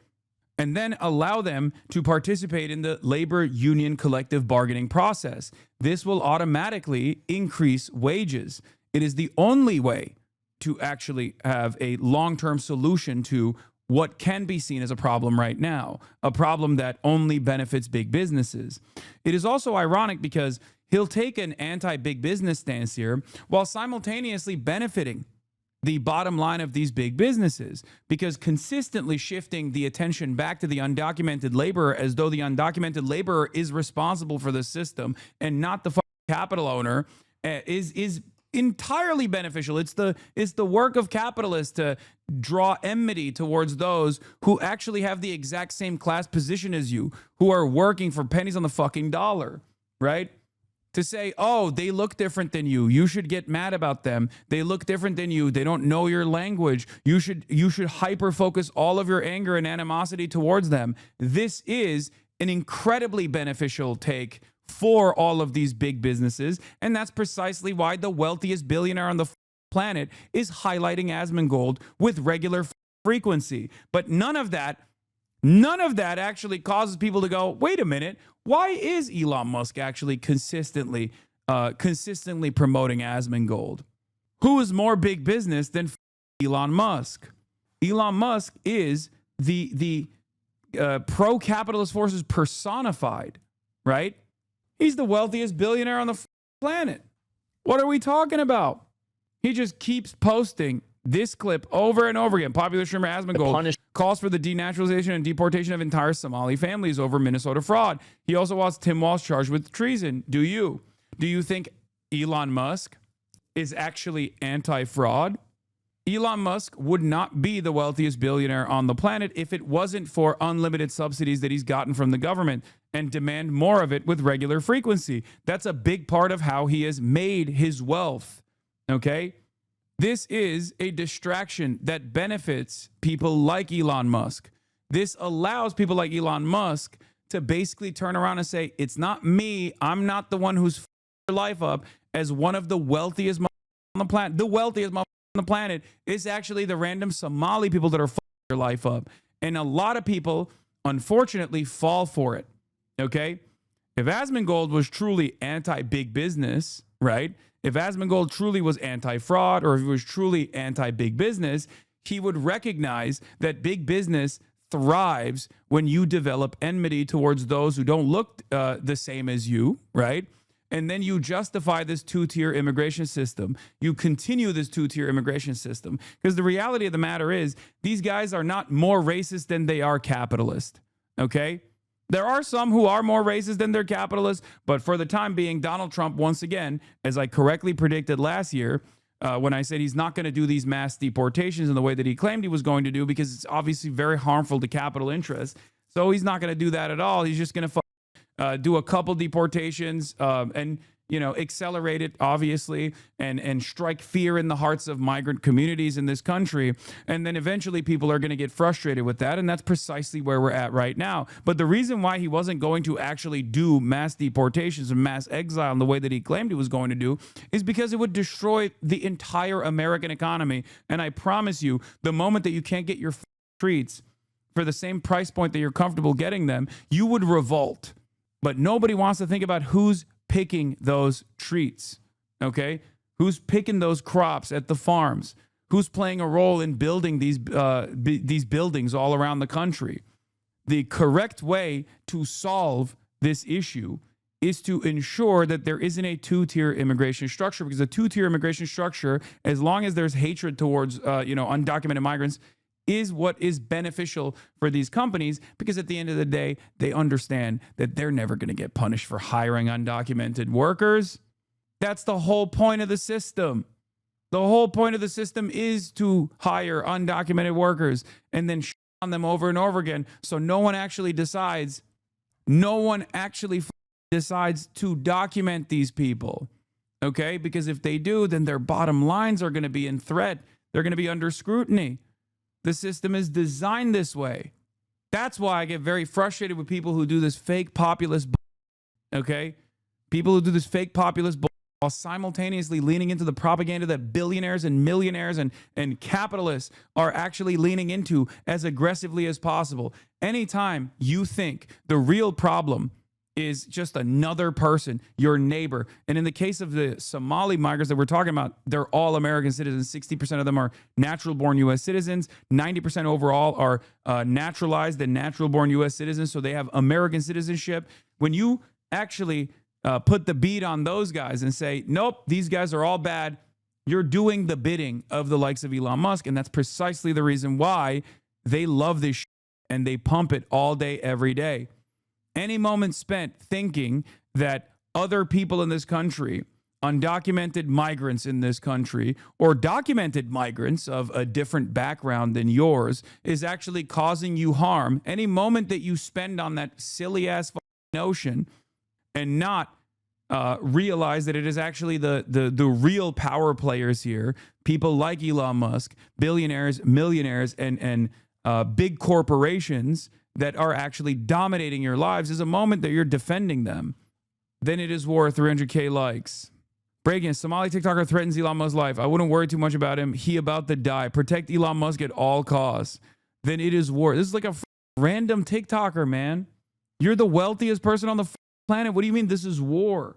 And then allow them to participate in the labor union collective bargaining process. This will automatically increase wages. It is the only way to actually have a long-term solution to what can be seen as a problem right now, a problem that only benefits big businesses. It is also ironic because he'll take an anti-big business stance here while simultaneously benefiting the bottom line of these big businesses, because consistently shifting the attention back to the undocumented laborer as though the undocumented laborer is responsible for the system and not the capital owner is entirely beneficial. It's the work of capitalists to draw enmity towards those who actually have the exact same class position as you, who are working for pennies on the fucking dollar, right? To say, oh, they look different than you. You should get mad about them. They look different than you. They don't know your language. You should hyper focus all of your anger and animosity towards them. This is an incredibly beneficial take for all of these big businesses, and that's precisely why the wealthiest billionaire on the planet is highlighting Asmongold with regular frequency. But none of that actually causes people to go, wait a minute, why is Elon Musk actually consistently promoting Asmongold? Who is more big business than Elon Musk? Elon Musk is the pro-capitalist forces personified, right? He's the wealthiest billionaire on the planet. What are we talking about? He just keeps posting this clip over and over again. Popular streamer Asmongold calls for the denaturalization and deportation of entire Somali families over Minnesota fraud. He also wants Tim Walz charged with treason. Do you? Do you think Elon Musk is actually anti-fraud? Elon Musk would not be the wealthiest billionaire on the planet if it wasn't for unlimited subsidies that he's gotten from the government and demand more of it with regular frequency. That's a big part of how he has made his wealth, okay? This is a distraction that benefits people like Elon Musk. This allows people like Elon Musk to basically turn around and say, it's not me, I'm not the one who's your life up as one of the wealthiest on the planet. The wealthiest on the planet is actually the random Somali people that are your life up. And a lot of people, unfortunately, fall for it, okay? If Asmongold was truly anti-big business, right? If Asmongold truly was anti-fraud, or if he was truly anti-big business, he would recognize that big business thrives when you develop enmity towards those who don't look the same as you, right? And then you justify this two-tier immigration system. You continue this two-tier immigration system. Because the reality of the matter is, these guys are not more racist than they are capitalist, okay? There are some who are more racist than they're capitalists, but for the time being, Donald Trump, once again, as I correctly predicted last year, when I said he's not going to do these mass deportations in the way that he claimed he was going to do, because it's obviously very harmful to capital interests. So he's not going to do that at all. He's just going to do a couple deportations, and accelerate it, obviously, and strike fear in the hearts of migrant communities in this country. And then eventually people are going to get frustrated with that. And that's precisely where we're at right now. But the reason why he wasn't going to actually do mass deportations and mass exile in the way that he claimed he was going to do is because it would destroy the entire American economy. And I promise you, the moment that you can't get your treats for the same price point that you're comfortable getting them, you would revolt. But nobody wants to think about who's picking those treats, okay? Who's picking those crops at the farms? Who's playing a role in building these buildings all around the country? The correct way to solve this issue is to ensure that there isn't a two-tier immigration structure, because a two-tier immigration structure, as long as there's hatred towards undocumented migrants, is what is beneficial for these companies, because at the end of the day, they understand that they're never going to get punished for hiring undocumented workers. That's the whole point of the system. The whole point of the system is to hire undocumented workers and then on them over and over again. So no one actually decides to document these people. Okay? Because if they do, then their bottom lines are going to be in threat. They're going to be under scrutiny. The system is designed this way. That's why I get very frustrated with people who do this fake populist, okay? People who do this fake populist while simultaneously leaning into the propaganda that billionaires and millionaires and capitalists are actually leaning into as aggressively as possible. Anytime you think the real problem is just another person, your neighbor. And in the case of the Somali migrants that we're talking about, they're all American citizens. 60% of them are natural-born U.S. citizens. 90% overall are naturalized and natural-born U.S. citizens, so they have American citizenship. When you actually put the beat on those guys and say, nope, these guys are all bad, you're doing the bidding of the likes of Elon Musk, and that's precisely the reason why they love this shit and they pump it all day, every day. Any moment spent thinking that other people in this country, undocumented migrants in this country, or documented migrants of a different background than yours, is actually causing you harm, any moment that you spend on that silly ass notion and not realize that it is actually the real power players here, people like Elon Musk, billionaires, millionaires, and big corporations that are actually dominating your lives, is a moment that you're defending them. Then it is war. 300K likes. Breaking, Somali TikToker threatens Elon Musk's life. I wouldn't worry too much about him. He about to die. Protect Elon Musk at all costs. Then it is war. This is like a random TikToker, man. You're the wealthiest person on the planet. What do you mean this is war?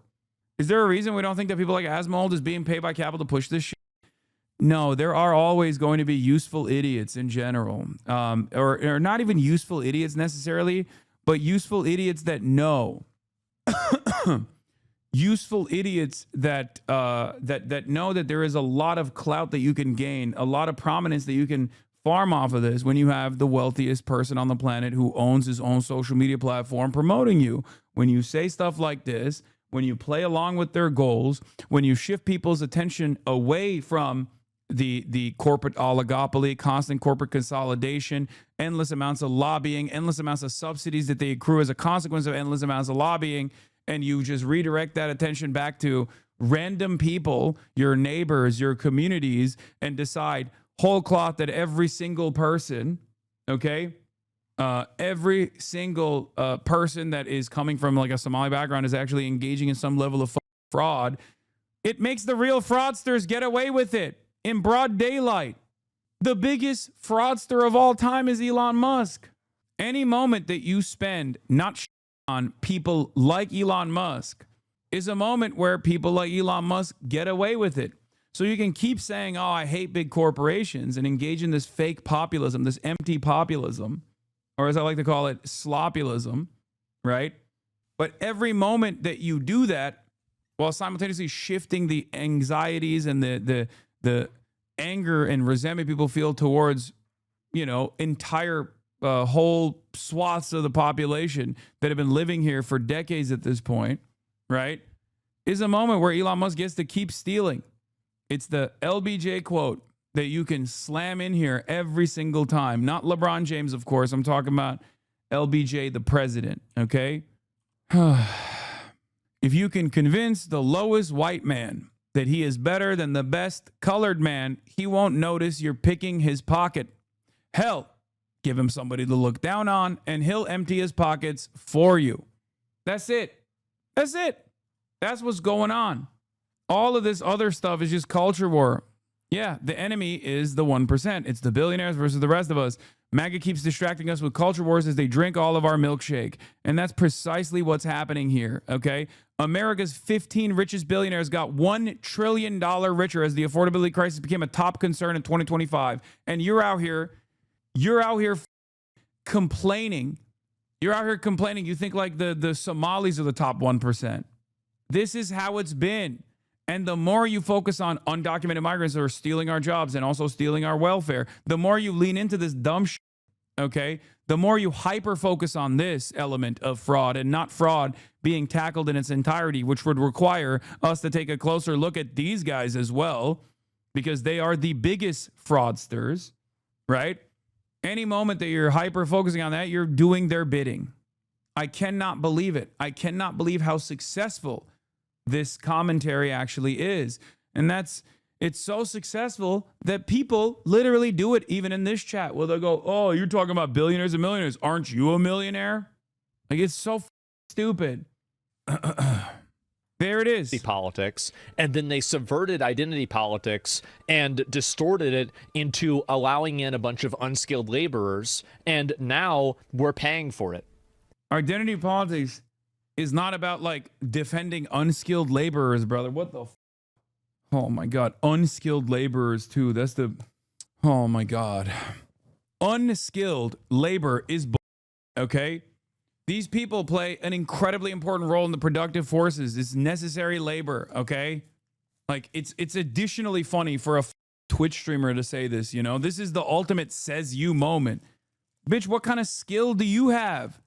Is there a reason we don't think that people like Asmongold is being paid by capital to push this shit? No, there are always going to be useful idiots in general, or not even useful idiots necessarily, but useful idiots that know, useful idiots that that know that there is a lot of clout that you can gain, a lot of prominence that you can farm off of this when you have the wealthiest person on the planet who owns his own social media platform promoting you. When you say stuff like this, when you play along with their goals, when you shift people's attention away from the corporate oligopoly, constant corporate consolidation, endless amounts of lobbying, endless amounts of subsidies that they accrue as a consequence of endless amounts of lobbying, and you just redirect that attention back to random people, your neighbors, your communities, and decide whole cloth that every single person, okay, every single person that is coming from like a Somali background is actually engaging in some level of fraud. It makes the real fraudsters get away with it in broad daylight. The biggest fraudster of all time is Elon Musk. Any moment that you spend not on people like Elon Musk is a moment where people like Elon Musk get away with it. So you can keep saying, oh, I hate big corporations, and engage in this fake populism, this empty populism, or as I like to call it, sloppulism, right? But every moment that you do that, while simultaneously shifting the anxieties and the anger and resentment people feel towards, entire whole swaths of the population that have been living here for decades at this point, right, is a moment where Elon Musk gets to keep stealing. It's the LBJ quote that you can slam in here every single time. Not LeBron James, of course. I'm talking about LBJ, the president, okay? If you can convince the lowest white man that he is better than the best colored man, he won't notice you're picking his pocket. Hell, give him somebody to look down on, and he'll empty his pockets for you. That's it. That's it. That's what's going on. All of this other stuff is just culture war. Yeah, the enemy is the 1%. It's the billionaires versus the rest of us. MAGA keeps distracting us with culture wars as they drink all of our milkshake. And that's precisely what's happening here, okay? America's 15 richest billionaires got $1 trillion richer as the affordability crisis became a top concern in 2025. And you're out here complaining. You're out here complaining. You think like the Somalis are the top 1%. This is how it's been. And the more you focus on undocumented migrants that are stealing our jobs and also stealing our welfare, the more you lean into this dumb shit, okay? The more you hyper-focus on this element of fraud and not fraud being tackled in its entirety, which would require us to take a closer look at these guys as well, because they are the biggest fraudsters, right? Any moment that you're hyper-focusing on that, you're doing their bidding. I cannot believe it. I cannot believe how successful this commentary actually is. And it's so successful that people literally do it even in this chat where they'll go, oh, you're talking about billionaires and millionaires. Aren't you a millionaire? Like, it's so stupid. There it is. Politics, and then they subverted identity politics and distorted it into allowing in a bunch of unskilled laborers, and now we're paying for it. Identity politics is not about like defending unskilled laborers, brother. What the oh my God. Unskilled laborers too. That's the, oh my God. Unskilled labor is, okay? These people play an incredibly important role in the productive forces. It's necessary labor, okay? Like, it's additionally funny for a Twitch streamer to say this, you know? This is the ultimate says you moment. Bitch, what kind of skill do you have?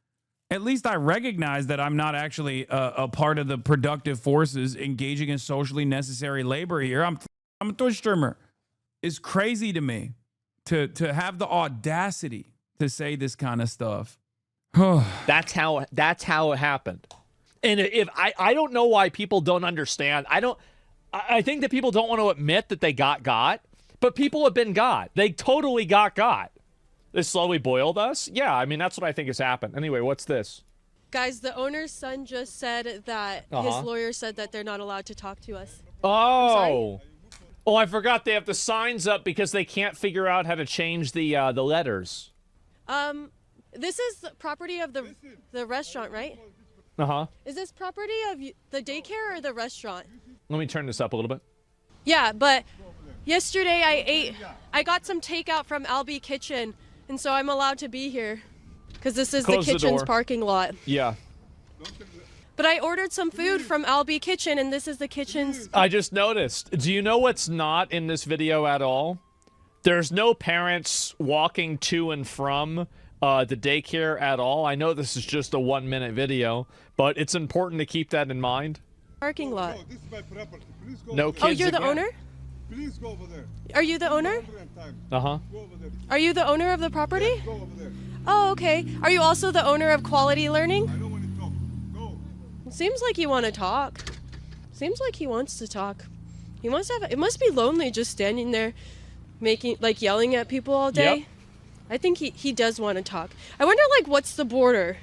At least I recognize that I'm not actually a part of the productive forces engaging in socially necessary labor here. I'm a Twitch streamer. It's crazy to me to have the audacity to say this kind of stuff. That's how it happened. And if I don't know why people don't understand. I think that people don't want to admit that they got, but people have been got. They totally got. They slowly boiled us? Yeah, I mean, that's what I think has happened. Anyway, what's this? Guys, the owner's son just said that his lawyer said that they're not allowed to talk to us. Oh. Oh, I forgot they have the signs up because they can't figure out how to change the letters. This is the property of the restaurant, right? Uh-huh. Is this property of the daycare or the restaurant? Let me turn this up a little bit. Yeah, but yesterday I got some takeout from Albee Kitchen. And so I'm allowed to be here because this is Close the kitchen's door. parking lot. Yeah. But I ordered some food from Albee Kitchen, and this is the kitchen's. I just noticed. Do you know what's not in this video at all? There's no parents walking to and from the daycare at all. I know this is just a 1-minute video, but it's important to keep that in mind. Parking lot. No, this is my property. Please go. No over kids. Oh, you're the again. owner? Please go over there. Are you the owner? Uh-huh. Go over there. Are you the owner of the property? Go over there. Oh, okay. Are you also the owner of Quality Learning? I don't want to talk. Go. Seems like you want to talk. Seems like he wants to talk. He must have. It must be lonely just standing there, yelling at people all day. Yep. I think he does want to talk. I wonder, what's the border?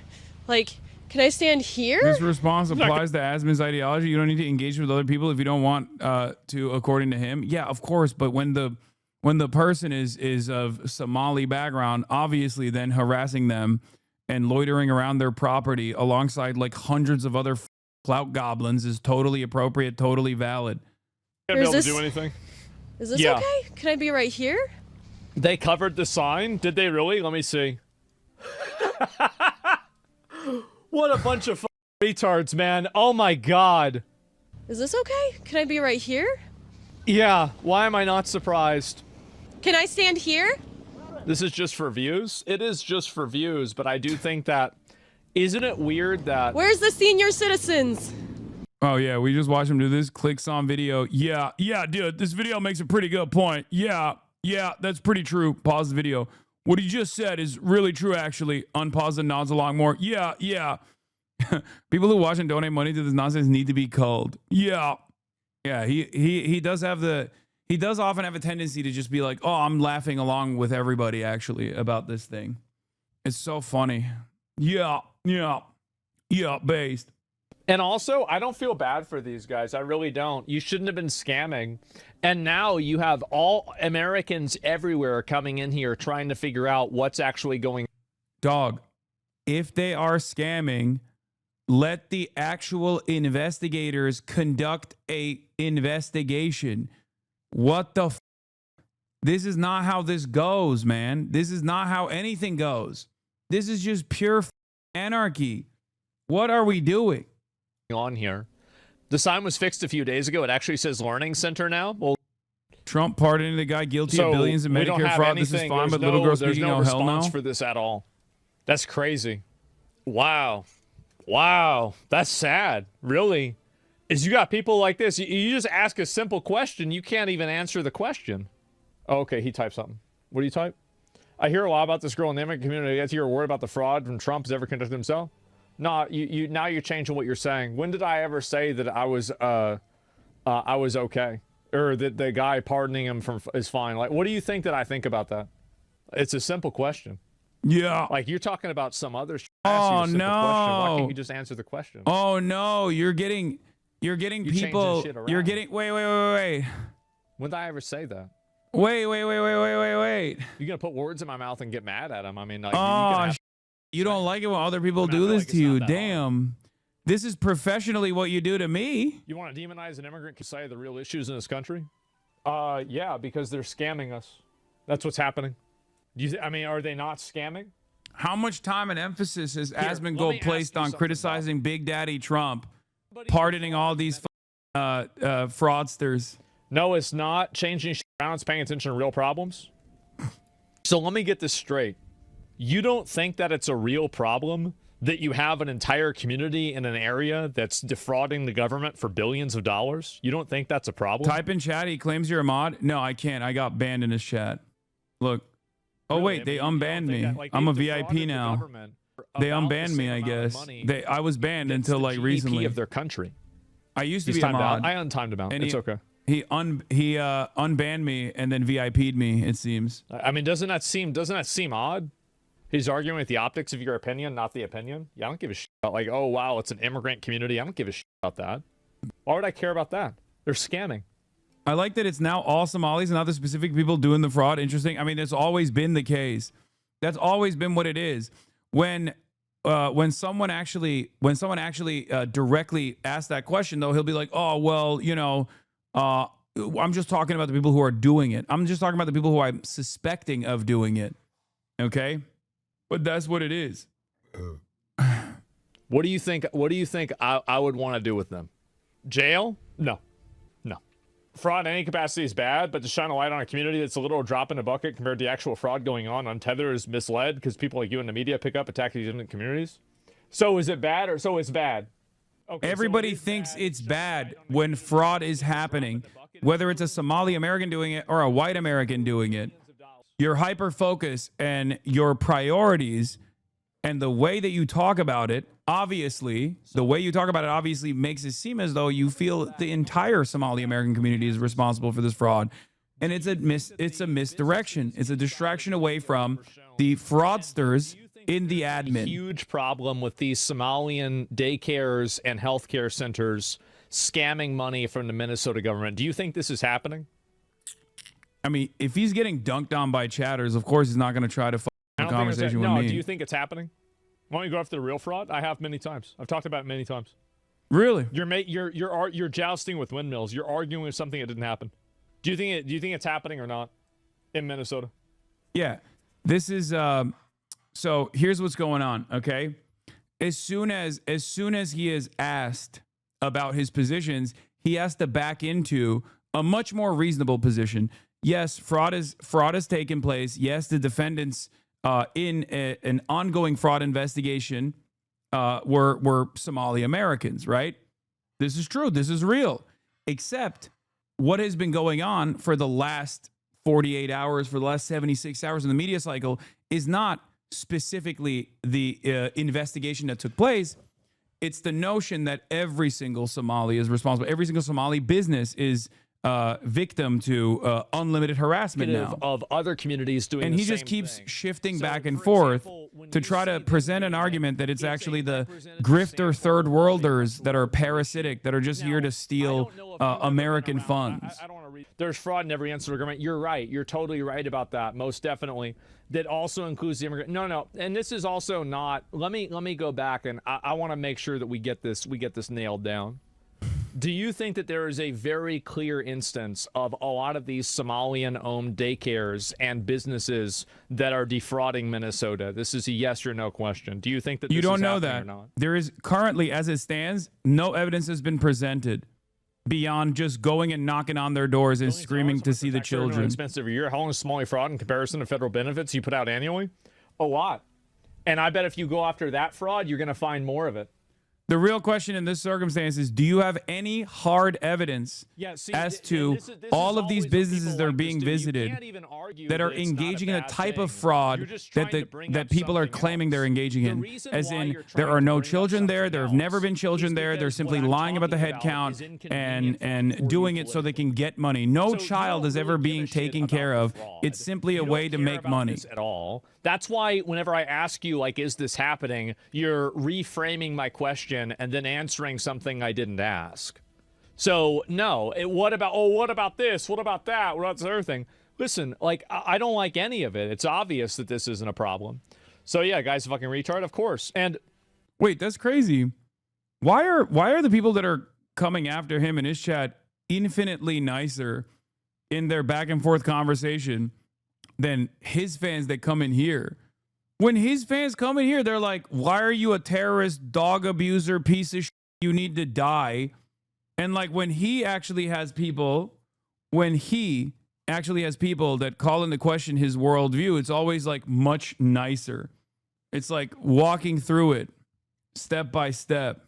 Like, can I stand here? This response applies to Asmon's ideology. You don't need to engage with other people if you don't want to, according to him. Yeah, of course. But when the person is of Somali background, obviously then harassing them and loitering around their property alongside like hundreds of other clout goblins is totally appropriate, totally valid. Can't be able to this- do anything. Is this Yeah. okay? Can I be right here? They covered the sign? Did they really? Let me see. What a bunch of retards, man. Oh my god. Is this okay? Can I be right here? Yeah, why am I not surprised? Can I stand here? This is just for views? It is just for views, but I do think that... Isn't it weird that... Where's the senior citizens? Oh yeah, we just watched him do this. Clicks on video. Yeah, dude, this video makes a pretty good point. Yeah, that's pretty true. Pause the video. What he just said is really true, actually. Unpause and nods along more. Yeah. People who watch and donate money to this nonsense need to be culled. Yeah. Yeah, he does often have a tendency to just be like, oh, I'm laughing along with everybody actually about this thing. It's so funny. Yeah, based. And also, I don't feel bad for these guys. I really don't. You shouldn't have been scamming. And now you have all Americans everywhere coming in here trying to figure out what's actually going on. Dog, if they are scamming, let the actual investigators conduct a investigation. What the This is not how this goes, man. This is not how anything goes. This is just pure anarchy. What are we doing on here? The sign was fixed a few days ago. It actually says Learning Center now. Well, Trump pardoning the guy guilty of billions in Medicare fraud. This is fine, but little girl speaking, no hell no. Response for this at all. That's crazy. Wow, that's sad. Really, is you got people like this. You just ask a simple question, you can't even answer the question. Oh, okay, he typed something. What do you type? I hear a lot about this girl in the immigrant community. I guess you're worried about the fraud from Trump has ever conducted himself. No, you now you're changing what you're saying. When did I ever say that I was okay, or that the guy pardoning him is fine? Like, what do you think that I think about that? It's a simple question. Yeah. Like, you're talking about some other oh no. Question. Why can't you just answer the question? Oh no, you're getting people. You're getting wait. When did I ever say that? Wait. You're gonna put words in my mouth and get mad at him. I mean, like, you don't like it when other people do this to you. Damn. This is professionally what you do to me. You want to demonize an immigrant to say the real issues in this country? Yeah, because they're scamming us. That's what's happening. I mean, are they not scamming? How much time and emphasis has Asmongold placed on criticizing Big Daddy Trump, pardoning all these fraudsters? No, it's not changing shit around. It's paying attention to real problems. So let me get this straight. You don't think that it's a real problem that you have an entire community in an area that's defrauding the government for billions of dollars? You don't think that's a problem? Type in chat. He claims you're a mod. No, I can't. I got banned in his chat. Look. Oh, wait. They unbanned me. I'm a VIP now. They unbanned me, I guess. I was banned until like recently. Of their country. I used to be a mod. I untimed him out. It's okay. He unbanned me and then VIP'd me, it seems. I mean, doesn't that seem odd? He's arguing with the optics of your opinion, not the opinion. Yeah, I don't give a shit about, like, oh wow, it's an immigrant community. I don't give a shit about that. Why would I care about that? They're scamming. I like that it's now all Somalis and other specific people doing the fraud. Interesting. I mean, it's always been the case. That's always been what it is. When someone actually directly asks that question, though, he'll be like, oh well, you know, I'm just talking about the people who are doing it. I'm just talking about the people who I'm suspecting of doing it. Okay, but that's what it is. What do you think? What do you think I would want to do with them? Jail? No. Fraud in any capacity is bad, but to shine a light on a community that's a little drop in a bucket compared to the actual fraud going on Tether is misled because people like you in the media pick up attack these different communities. So is it bad or so it's bad? Okay, everybody thinks it's bad when fraud is happening, whether it's a Somali American doing it or a white American doing it. Your hyper focus and your priorities and the way that you talk about it, obviously makes it seem as though you feel the entire Somali American community is responsible for this fraud. And it's a misdirection. It's a distraction away from the fraudsters in the admin. Huge problem with these Somalian daycares and healthcare centers scamming money from the Minnesota government. Do you think this is happening? I mean, if he's getting dunked on by chatters, of course he's not going to try to have a conversation with me. No, do you think it's happening? Why don't you go after the real fraud? I have many times. I've talked about it many times. Really? You're jousting with windmills. You're arguing with something that didn't happen. Do you think it's happening or not in Minnesota? Yeah. This is so here's what's going on, okay? As soon as he is asked about his positions, he has to back into a much more reasonable position. Yes, fraud has taken place. Yes, the defendants in an ongoing fraud investigation were Somali Americans, right? This is true. This is real. Except what has been going on for the last 48 hours, for the last 76 hours in the media cycle is not specifically the investigation that took place. it's the notion that every single Somali is responsible. Every single Somali business is victim to unlimited harassment now. Of other communities doing and the he just same keeps thing. shifting So, back and for forth example, when to you try see to the present an media, argument that it's a actually the representative grifter sample third of worlders the that are actual parasitic, that are just here to Now, I steal don't know if you've ever been American around- funds. I don't want to read. There's fraud in every answer agreement. You're right. You're totally right about that. Most definitely. That also includes the immigrant. No. And this is also not. Let me go back, and I want to make sure that we get this nailed down. Do you think that there is a very clear instance of a lot of these Somalian-owned daycares and businesses that are defrauding Minnesota? This is a yes or no question. Do you think that You this don't is know happening that. or not? There is currently, as it stands, no evidence has been presented beyond just going and knocking on their doors and screaming to see the children. Expensive a year. How long is Somali fraud in comparison to federal benefits you put out annually? A lot. And I bet if you go after that fraud, you're going to find more of it. The real question in this circumstance is, do you have any hard evidence as to all of these businesses that are being visited that are engaging in a type of fraud that people are claiming they're engaging in? As in, there are no children there, there have never been children there, they're simply lying about the head count and doing it so they can get money. No child is ever being taken care of. It's simply a way to make money. At all. That's why whenever I ask you, like, is this happening, you're reframing my question and then answering something I didn't ask. So, no. What about this? What about that? What about this other thing? Listen, like, I don't like any of it. It's obvious that this isn't a problem. So, yeah, guy's a fucking retard, of course. And wait, that's crazy. Why are the people that are coming after him in his chat infinitely nicer in their back and forth conversation than his fans that come in here? When his fans come in here, they're like, why are you a terrorist, dog abuser, piece of shit? You need to die. And like when he actually has people that call into question his worldview, it's always like much nicer. It's like walking through it step by step.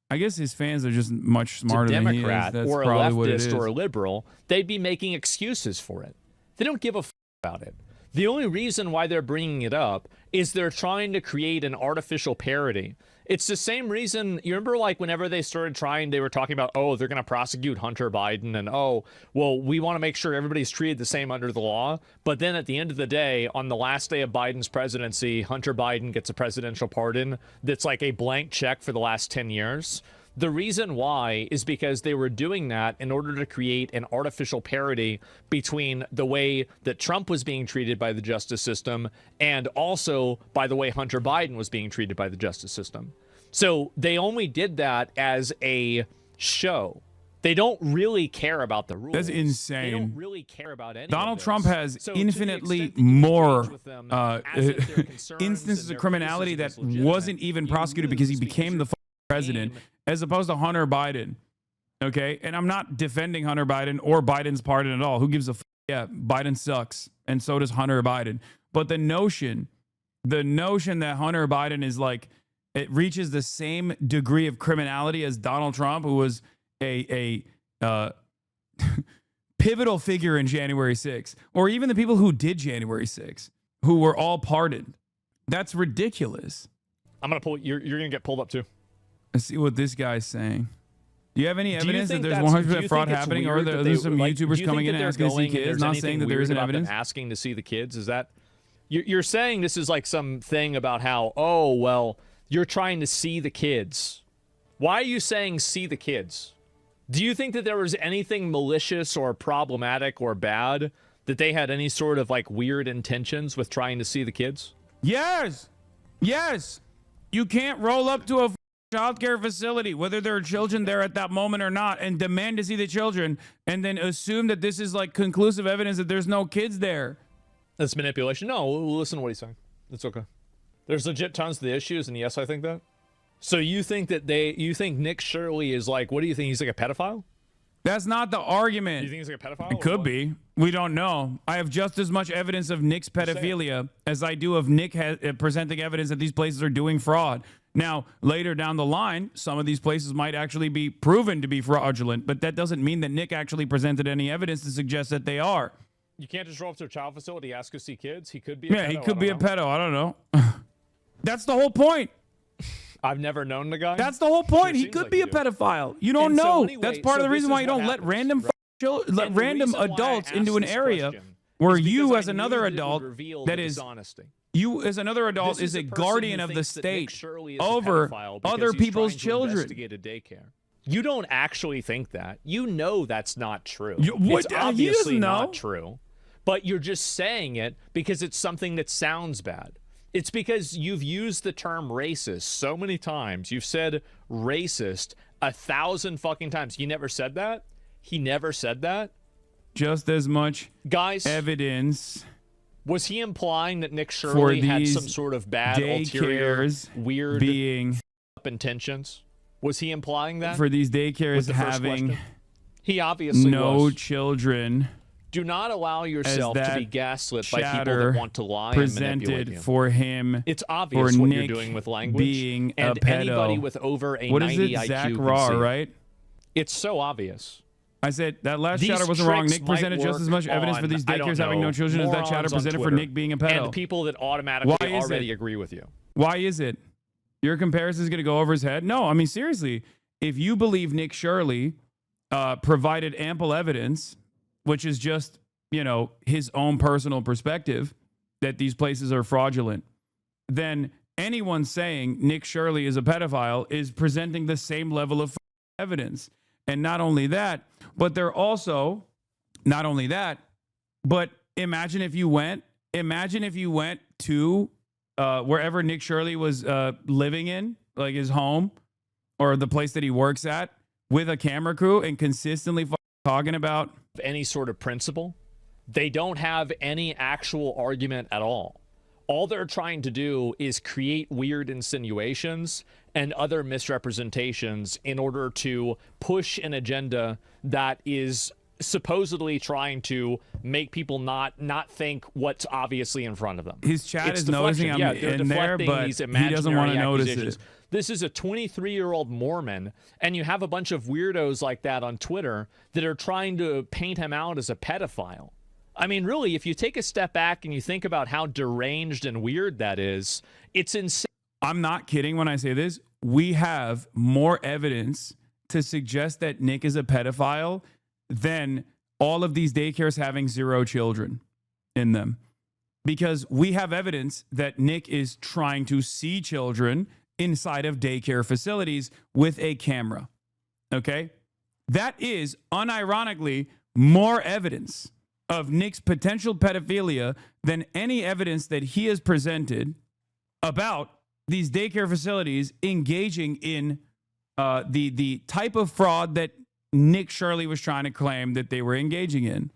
I guess his fans are just much smarter than he is. Democrat That's or a probably what it leftist is. or a liberal, they'd be making excuses for it. They don't give a about it. The only reason why they're bringing it up is they're trying to create an artificial parody. It's the same reason, you remember, like, whenever they started trying, they were talking about, oh, they're going to prosecute Hunter Biden, and, oh, well, we want to make sure everybody's treated the same under the law. But then at the end of the day, on the last day of Biden's presidency, Hunter Biden gets a presidential pardon that's like a blank check for the last 10 years. The reason why is because they were doing that in order to create an artificial parody between the way that Trump was being treated by the justice system and also by the way Hunter Biden was being treated by the justice system. So they only did that as a show. They don't really care about the rules. That's insane. They don't really care about any Donald of this. Trump has So to the infinitely extent that you more engage with them as if they're concerns instances and of their criminality that criticism is legitimate, wasn't even you prosecuted because he lose became the president, as opposed to Hunter Biden. Okay? And I'm not defending Hunter Biden or Biden's pardon at all. Who gives a yeah, Biden sucks, and so does Hunter Biden. But the notion that Hunter Biden is like, it reaches the same degree of criminality as Donald Trump, who was a pivotal figure in January 6th, or even the people who did January 6th, who were all pardoned. That's ridiculous. I'm gonna pull. You're gonna get pulled up too. Let's see what this guy's saying. Do you have any evidence that think there's that's- 100% fraud happening, or weird that there's some like, do YouTubers you coming think in that asking to see they're going and kids? there's Not anything saying that there weird isn't about them evidence. asking to see the kids? Is that you're saying this is like some thing about how, oh well, you're trying to see the kids? Why are you saying see the kids? Do you think that there was anything malicious or problematic or bad, that they had any sort of like weird intentions with trying to see the kids? Yes. You can't roll up to a childcare facility, whether there are children there at that moment or not, and demand to see the children, and then assume that this is like conclusive evidence that there's no kids there. That's manipulation. No, we'll listen to what he's saying. It's okay. There's legit tons of the issues, and yes, I think that. So you think that you think Nick Shirley is like, what do you think? He's like a pedophile? That's not the argument. Do you think he's like a pedophile? It could be. We don't know. I have just as much evidence of Nick's pedophilia as I do of Nick presenting evidence that these places are doing fraud. Now, later down the line, some of these places might actually be proven to be fraudulent, but that doesn't mean that Nick actually presented any evidence to suggest that they are. You can't just roll up to a child facility, ask to see kids. He could be. Yeah, he could be a pedo. I don't know. That's the whole point. I've never known the guy. That's the whole point. He seems could like be you a do. pedophile. You don't And so know. anyway, That's part of so the reason this why is you don't what let happens, random right? let And the random reason why I adults asked into an this area question where is because you, I as knew another that it would adult, reveal that the is, dishonesty. you as another adult This is a person guardian who of the thinks that Nick state Shirley is a over pedophile because other he's people's trying to children. investigate a daycare. You don't actually think that. You know that's not true. What? It's He obviously doesn't know. not true. But you're just saying it because it's something that sounds bad. It's because you've used the term racist so many times. You've said racist 1,000 fucking times. He never said that. He never said that. Just as much Guys, evidence was he implying that Nick for Shirley had these some sort of bad, ulterior, daycares weird being intentions? Was he implying that? for these daycares Was the first having question? He obviously no was. children Do not allow yourself to that be gaslit by people chatter that want to lie and manipulate presented you. for him. It's obvious for what Nick you're doing with language. being and a pedo. anybody with over a What is 90 it? IQ Zach can Raw, see it. right? It's so obvious. I said that last These chatter wasn't wrong. tricks Nick presented might just as work much evidence for on, these I don't daycares having no know, children as that chatter morons on presented for Twitter Nick being a pedo. And people that automatically Why is already it? agree with you. Why is it? Your comparison is going to go over his head? No, I mean, seriously. If you believe Nick Shirley provided ample evidence, which is just, you know, his own personal perspective, that these places are fraudulent, then anyone saying Nick Shirley is a pedophile is presenting the same level of evidence. And not only that, but they're also, not only that, but imagine if you went to wherever Nick Shirley was living in, like his home or the place that he works at, with a camera crew and consistently talking about Any sort of principle. They don't have any actual argument at all. All they're trying to do is create weird insinuations and other misrepresentations in order to push an agenda that is supposedly trying to make people not think what's obviously in front of them. his chat It's is noticing deflection. I'm Yeah, they're in there, deflecting but these he doesn't want to imaginary notice accusations. it. This is a 23-year-old Mormon, and you have a bunch of weirdos like that on Twitter that are trying to paint him out as a pedophile. I mean, really, if you take a step back and you think about how deranged and weird that is, it's insane. I'm not kidding when I say this. We have more evidence to suggest that Nick is a pedophile than all of these daycares having 0 children in them. Because we have evidence that Nick is trying to see children inside of daycare facilities with a camera. Okay? That is unironically more evidence of Nick's potential pedophilia than any evidence that he has presented about these daycare facilities engaging in the type of fraud that Nick Shirley was trying to claim that they were engaging in.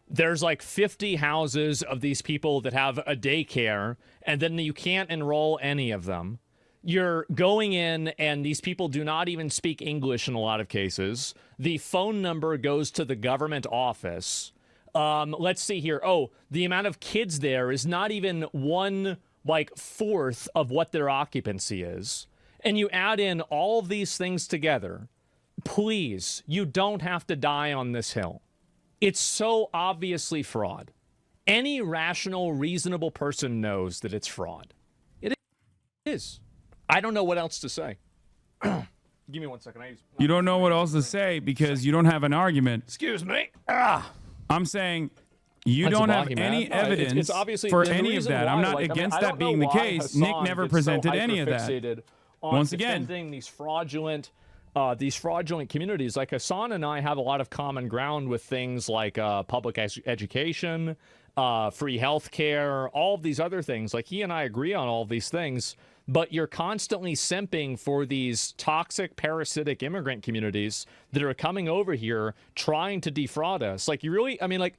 There's like 50 houses of these people that have a daycare, and then you can't enroll any of them. You're going in, and these people do not even speak English in a lot of cases. The phone number goes to the government office. Let's see here. Oh, the amount of kids there is not even 1/4 of what their occupancy is. And you add in all of these things together. Please, you don't have to die on this hill. It's so obviously fraud. Any rational, reasonable person knows that it's fraud. It is. I don't know what else to say. Give me 1 second. You don't know what else to say because you don't have an argument. Excuse me. I'm saying you That's don't a have bogey, any man. No, it's evidence obviously for the any of reason that. I'm why, not like, I mean, against I that don't know being the why case. Nick Hasan never gets so presented any of that. hyper-fixated on Once again, defending these fraudulent communities. Like Hasan and I have a lot of common ground with things like public education, free health care, all of these other things. Like he and I agree on all of these things, but you're constantly simping for these toxic, parasitic immigrant communities that are coming over here trying to defraud us. Like you really, I mean, like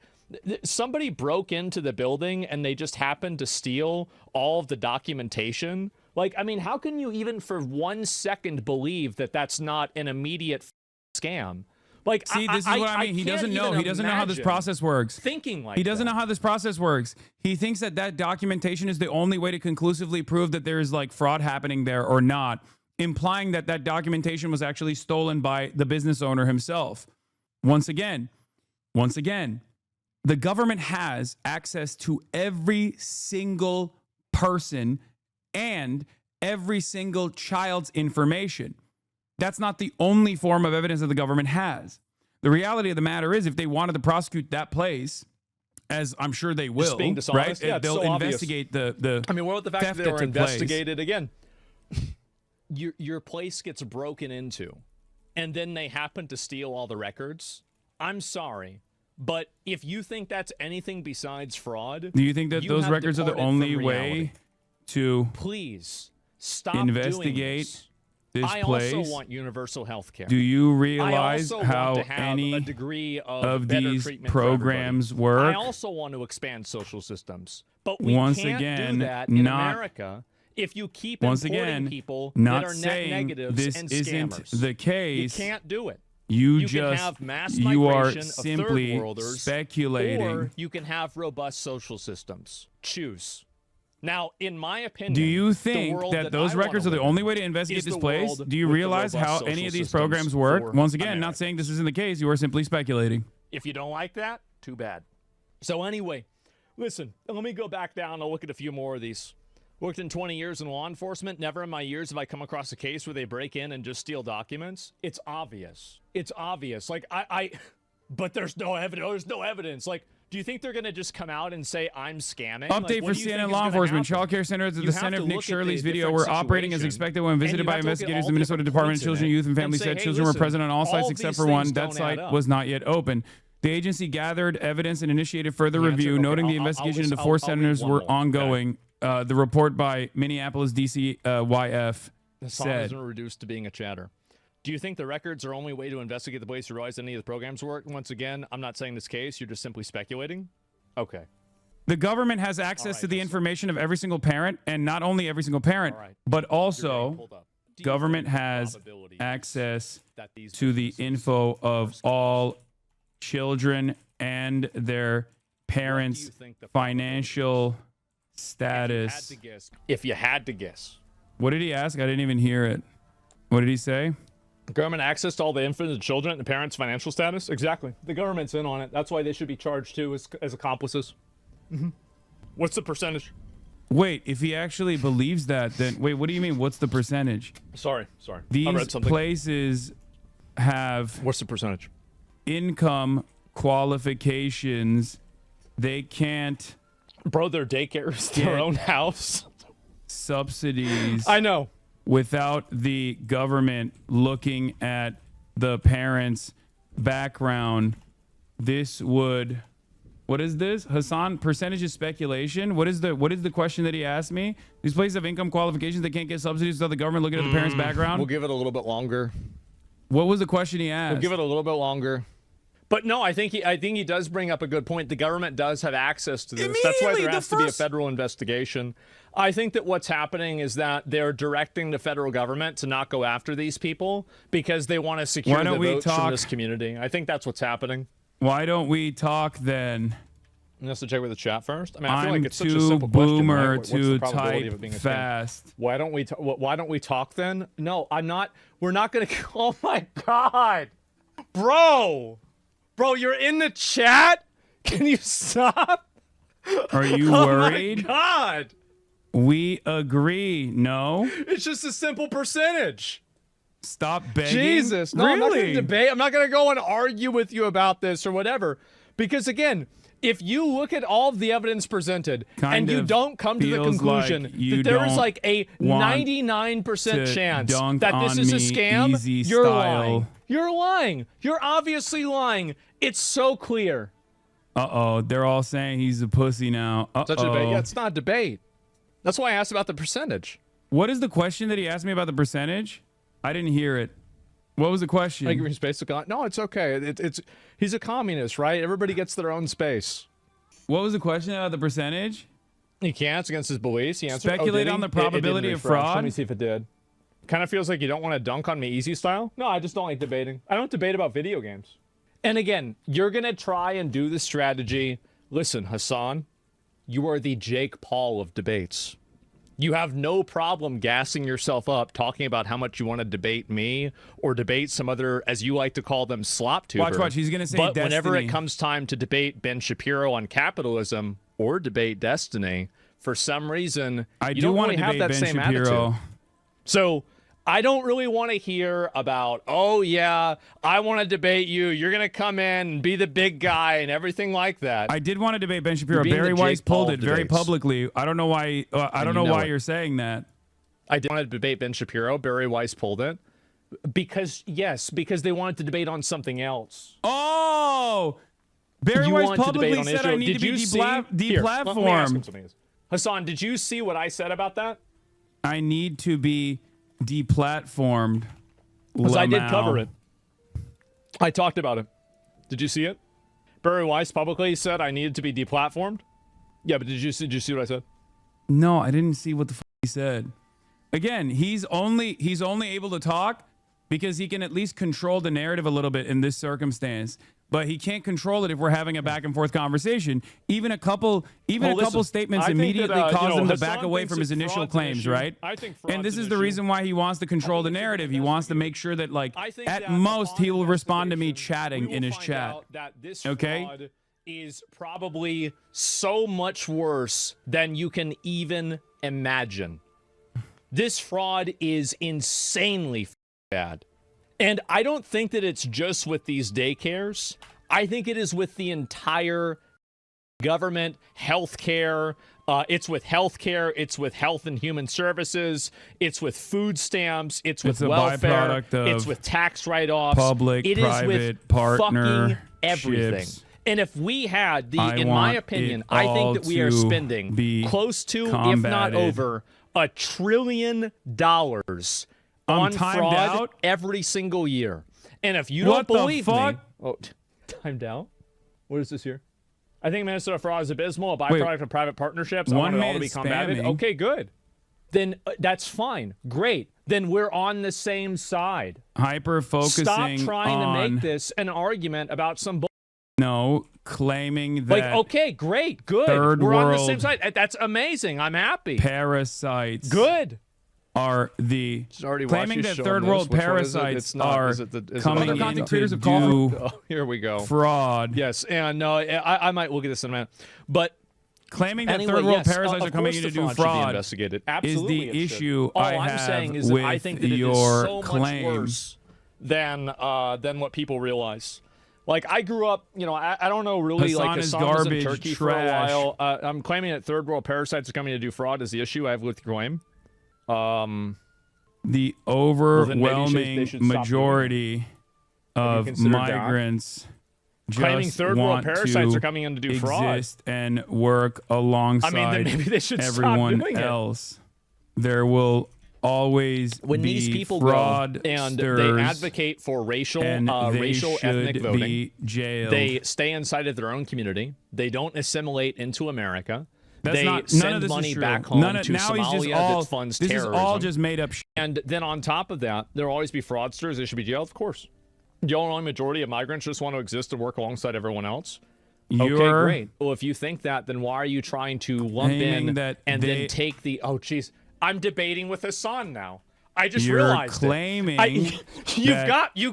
somebody broke into the building and they just happened to steal all of the documentation. Like, I mean, how can you even for 1 second believe that that's not an immediate scam? Like, see, this is what I mean. He doesn't know. He doesn't know how this process works. Thinking like he doesn't know how this process works. He thinks that that documentation is the only way to conclusively prove that there is like fraud happening there or not, implying that that documentation was actually stolen by the business owner himself. Once again, the government has access to every single person and every single child's information. That's not the only form of evidence that the government has. The reality of the matter is, if they wanted to prosecute that place, as I'm sure they will, being dishonest? right? Yeah, it's They'll so obvious. investigate the I mean, what about the fact theft that they were took place. investigated again? Your place gets broken into, and then they happen to steal all the records. I'm sorry, but if you think that's anything besides fraud, Do you think that you those have records are the departed only from way reality. to Please stop investigate doing this. this I place? also want universal health care. Do you I realize also how want to have any a degree of better these treatment for everybody. programs work? I also want to expand social systems, but we Once can't again, do that in not- America if you keep Once importing again, people not that are net saying negatives this and isn't scammers. the You case. can't do it. You You can just have mass you are migration of simply third-worlders, speculating. or you can have robust social systems. Choose. Now, in my opinion, Do you the think world that those I wanna records are the live only in way to investigate is this the place? world Do you with the realize how robust any social of these systems programs work? for Once again, not America. saying this isn't the case. You are simply speculating. If you don't like that, too bad. So anyway, listen, let me go back down and look at a few more of these. Worked in 20 years in law enforcement. Never in my years have I come across a case where they break in and just steal documents. It's obvious. It's obvious. Like, but there's no evidence. There's no evidence. Like, do you think they're going to just come out and say, I'm scamming? Like, Update what for do you think CNN is law gonna enforcement. happen? Child care centers at You the have center to of Nick look at Shirley's the video different were operating as situation, expected when and visited you by have to look at investigators all of the the Minnesota different Department of points in Children, it Youth, and and Families say, said hey, children were listen, present on all all sites these except for things one. That don't site add up. was not yet open. The agency gathered evidence and initiated further The answer- review, okay, noting the I'll investigation list- into four I'll read senators one were more, okay? ongoing. The report by Minneapolis DCYF Hassan said. has been reduced to being a chatter. Do you think the records are only way to investigate the place to realize any of the programs work? Once again, I'm not saying this case. You're just simply speculating. Okay. The government has access right, to the Hassan. information of every single parent, and not only every single parent, All right. but You're getting also pulled up. Do you government think the has probability is access that these to the businesses info of are scammers? all children and their parents' What do you think the probability financial is? status. If you had to guess. What did he ask? I didn't even hear it. What did he say? Government access to all the info of the children and the parents' financial status? Exactly. The government's in on it. That's why they should be charged too as accomplices. What's the percentage? Wait, if he actually believes that, then wait, what do you mean? What's the percentage? Sorry. I read These something. places have What's the percentage? income qualifications. They can't Bro, their daycare is their Get- own house. subsidies I know. without the government looking at the parents' background. This would, what is this? Hasan, percentage of speculation? What is the question that he asked me? These places have income qualifications. They can't get subsidies without the government looking at the parents' background. We'll give it a little bit longer. What was the question he asked? We'll give it a little bit longer. But no, I think he does bring up a good point. The government does have access to this. That's why Immediately, there the has to be a first- federal investigation. I think that what's happening is that they're directing the federal government to not go after these people because they want to secure Why the don't we votes from talk- this community. I think that's what's happening. Why don't we talk then? You have to check with the chat first. I mean, I feel I'm like it's such a too simple question. boomer Right? What's the to probability of type it being a scam? fast. Why don't we talk then? No, I'm not. We're not gonna. Oh my god, bro, you're in the chat. Can you stop? Are you Oh worried? my god, We agree. No. it's just a simple percentage. Stop begging. Jesus, no, I'm not gonna Really? debate. I'm not gonna go and argue with you about this or whatever. Because again, if you look at all of the evidence presented Kind and you of don't come to the feels conclusion like you that there is don't like a want 99% to chance dunk that this on is a me scam, easy you're style. lying. You're lying. You're obviously lying. It's so clear. Uh-oh. They're all saying he's a pussy now. Such a debate. Yeah, Uh-oh. it's not a debate. That's why I asked about the percentage. What is the question that he asked me about the percentage? I didn't hear it. What was the question? Like his space. No, it's okay. It's he's a communist, right? Everybody gets their own space. What was the question about the percentage? He can't. It's against his beliefs. He answered. Speculate did he? on the It didn't probability of refresh. fraud? Let me see if it did. Kind of feels like you don't want to dunk on me easy style. No, I just don't like debating. I don't debate about video games. And again, you're going to try and do the strategy. Listen, Hasan, you are the Jake Paul of debates. You have no problem gassing yourself up, talking about how much you want to debate me or debate some other, as you like to call them, slop tuber. Watch. He's going to say But whenever Destiny. it comes time to debate Ben Shapiro on capitalism or debate Destiny, for some reason, I you do don't want really to have debate that Ben same Shapiro. attitude. So I don't really want to hear about, oh, yeah, I want to debate you. You're going to come in and be the big guy and everything like that. I did want to debate Ben Shapiro. You're being Barry the Weiss Jake Paul pulled of it very debates. publicly. I don't know why. I don't know why you're saying that. I did want to debate Ben Shapiro. Barry Weiss pulled it. Because they wanted to debate on something else. Oh, Barry You Weiss wanted to debate publicly on said Israel. I need Did to be you see- Here, let me ask him deplatformed. something. Hasan, did you see what I said about that? I need to be deplatformed. Because I did Lamau. cover it. I talked about it. Did you see it? Barry Weiss publicly said I needed to be deplatformed. Yeah, but did you see what I said? No, I didn't see what the he said. Again, he's only able to talk because he can at least control the narrative a little bit in this circumstance. But he can't control it if we're having a back and forth conversation. Even a couple statements I think immediately that, cause him to Hasan back away thinks from his that initial fraud's an claims, issue. right? I think And fraud's this an is the issue. reason why he wants to control the it's narrative. He wants to make sure that, like, I think at that most, upon he will respond to me investigation, chatting we will in his find chat. out that this Okay? fraud is probably so much worse than you can even imagine. This fraud is insanely bad. And I don't think that it's just with these daycares. I think it is with the entire government, healthcare. It's with healthcare. It's with health and human services. It's with food stamps. It's with a welfare. byproduct of It's with tax write-offs. public, It is private, with partnerships. fucking everything. And if we had I in my want opinion, it I think all that we are to spending be close to, if not combated. over, $1 trillion on timed fraud out? every single year. And if you What don't the believe fuck? me, timed out. What is this here? I think Minnesota fraud is abysmal, a byproduct of private partnerships. I want it all to be combated. spamming. Okay, good. Then that's fine. Great. Then we're on the same side. Hyper focusing Stop trying to on make this an argument about some claiming that like, okay, great, good. third We're on the world same side. That's amazing. I'm happy. parasites Good. are the already claiming watched you that showing third this. world Which one is it? parasites It's not. are Is it the- is it coming other in content to creators of do Oh, here we go. fraud. Yes, and no, I might look at this in a minute. But Claiming that anyway, third world yes, parasites of are coming course in to the do fraud should be fraud investigated. is Absolutely the it should. issue All I I'm have saying is that with I think that it is your so much claim. worse than what people realize. Like, I grew up, I don't know really, Hasan like, is Hasan was in garbage, Turkey trash. for a while. I'm claiming that third world parasites are coming to do fraud is the issue I have with your claim. The then maybe overwhelming they should stop doing it. majority of considered that? migrants Claiming just third world want parasites to are coming in to do fraud. exist and work alongside then maybe they should stop everyone doing it. else. There will always When be these people go and they fraudsters, advocate for racial, and they racial should ethnic voting, be jailed. they stay inside of their own community. They don't assimilate into America. That's they none of send this is money true. back home Now to he's Somalia just all, that funds this terrorism. is all just made up shit. And then on top of that, there will always be fraudsters. They should be jailed, of course. The overwhelming majority of migrants just want to exist and work alongside everyone else. Okay, You're great. Well, if you think that, then why are you trying to lump claiming in that and they- then take the? Oh, jeez, I'm debating with Hasan now. I just You're realized claiming it. You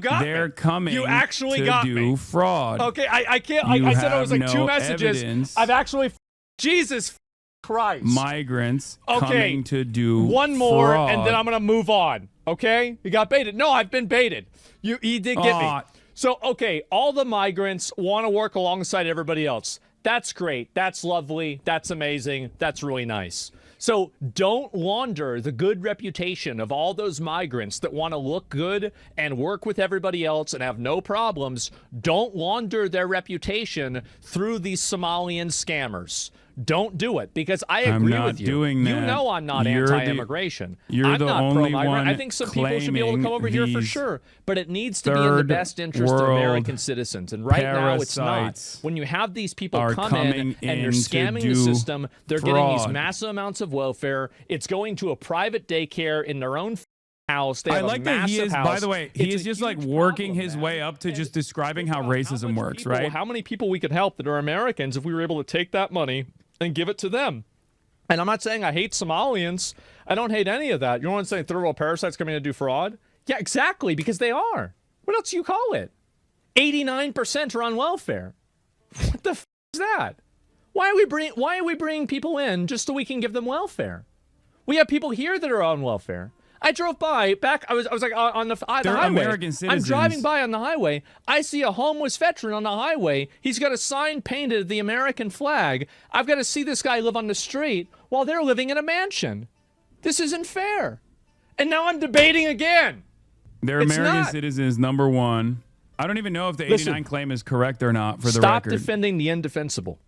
got they're me. coming You actually to got do me. fraud. Okay, I can't. You I said I have was like no two messages. evidence. I've actually. Jesus Christ. Migrants Okay, coming to do one more, fraud. and then I'm gonna move on. Okay, you got baited. No, I've been baited. You did get me. Aw. So okay, all the migrants want to work alongside everybody else. That's great. That's lovely. That's amazing. That's really nice. So don't launder the good reputation of all those migrants that want to look good and work with everybody else and have no problems. Don't launder their reputation through these Somalian scammers. Don't do it, because I I'm agree not with you. doing You that. know I'm not You're the- anti-immigration. you're I'm the not only pro-migrant. one I think some people should be able to come over here for these sure, but it needs to be in the third best interest of world American citizens. And right now it's not. parasites When you have these people are come coming in and in they're to scamming the do system, they're getting these fraud. massive amounts of welfare. It's going to a private daycare in their own house. They I have like a that he massive is, house. by the way, he It's is a just like huge working problem, his man. way up to just describing how Think about racism much works, people- right? How many people we could help that are Americans if we were able to take that money and give it to them. And I'm not saying I hate Somalians. I don't hate any of that. You know what I'm saying? Third world parasites coming in to do fraud? Yeah, exactly, because they are. What else do you call it? 89% are on welfare. What the f is that? Why are we bringing people in just so we can give them welfare? We have people here that are on welfare. I drove by back. I was like on the They're highway. American I'm driving citizens. by on the highway. I see a homeless veteran on the highway. He's got a sign painted the American flag. I've got to see this guy live on the street while they're living in a mansion. This isn't fair. And now I'm debating again. They're It's American not. citizens, number one. I don't even know if the 89 Listen, claim is correct or not, for the Stop record. defending the indefensible.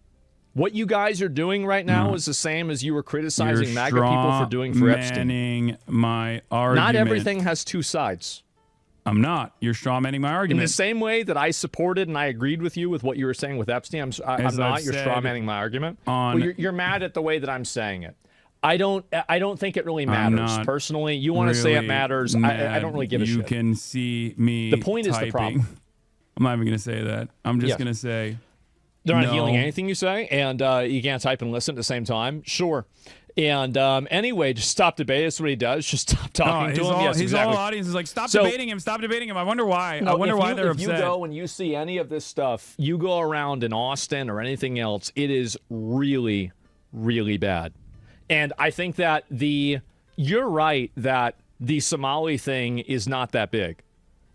What you guys are doing right now is the same as you were criticizing MAGA people for doing for Epstein. Manning my argument. Not everything has two sides. I'm not. You're straw manning my In argument. the same way that I supported and I agreed with you with what you were saying with Epstein, I'm As not. I've You're said straw manning my argument. on- Well, you're mad at the way that I'm saying it. I don't think it really I'm matters. not Personally, you want to say it really matters. I mad. don't really give a You shit. can see me The point is the typing. problem. I'm not even going to say that. I'm just Yes. going to say They're not no. healing anything you say, and you can't type and listen at the same time. Sure. And anyway, just stop debating. That's what he does. Just stop talking to his him. All, Yes, his exactly. whole audience is like, stop So- debating him. Stop debating him. I wonder why. No, I wonder why they're if upset. you go and you see any of this stuff, you go around in Austin or anything else, it is really, really bad. And I think that you're right that the Somali thing is not that big.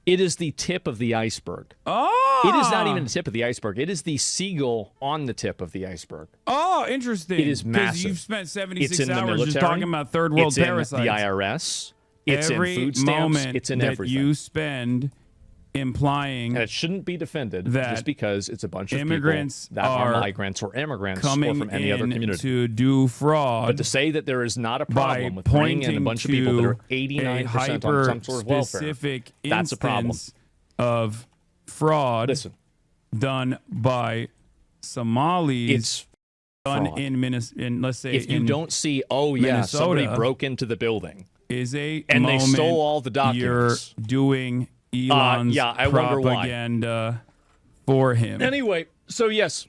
It is the tip of the iceberg. Oh, It is not even the tip of the iceberg. It is the seagull on the tip of the iceberg. Oh, interesting. It is massive. You've spent 76 It's in the hours military. just talking about third world it's in parasites. the IRS. It's Every in food stamps. moment It's in that everything. you spend implying And it shouldn't be defended that just because it's a bunch of immigrants people that are are migrants or immigrants or coming from any other in community. to do fraud But to say that there is not a by problem with bringing pointing in a bunch of people that are to 89% a on some sort of welfare, hyper-specific that's a problem. instance of fraud Listen, done by Somalis it's done fraud. in let's say If you in don't see, oh yeah, somebody Minnesota, broke into the building is a and they moment stole all the you're documents. doing Elon's yeah, I wonder why. propaganda for him. Anyway, so yes,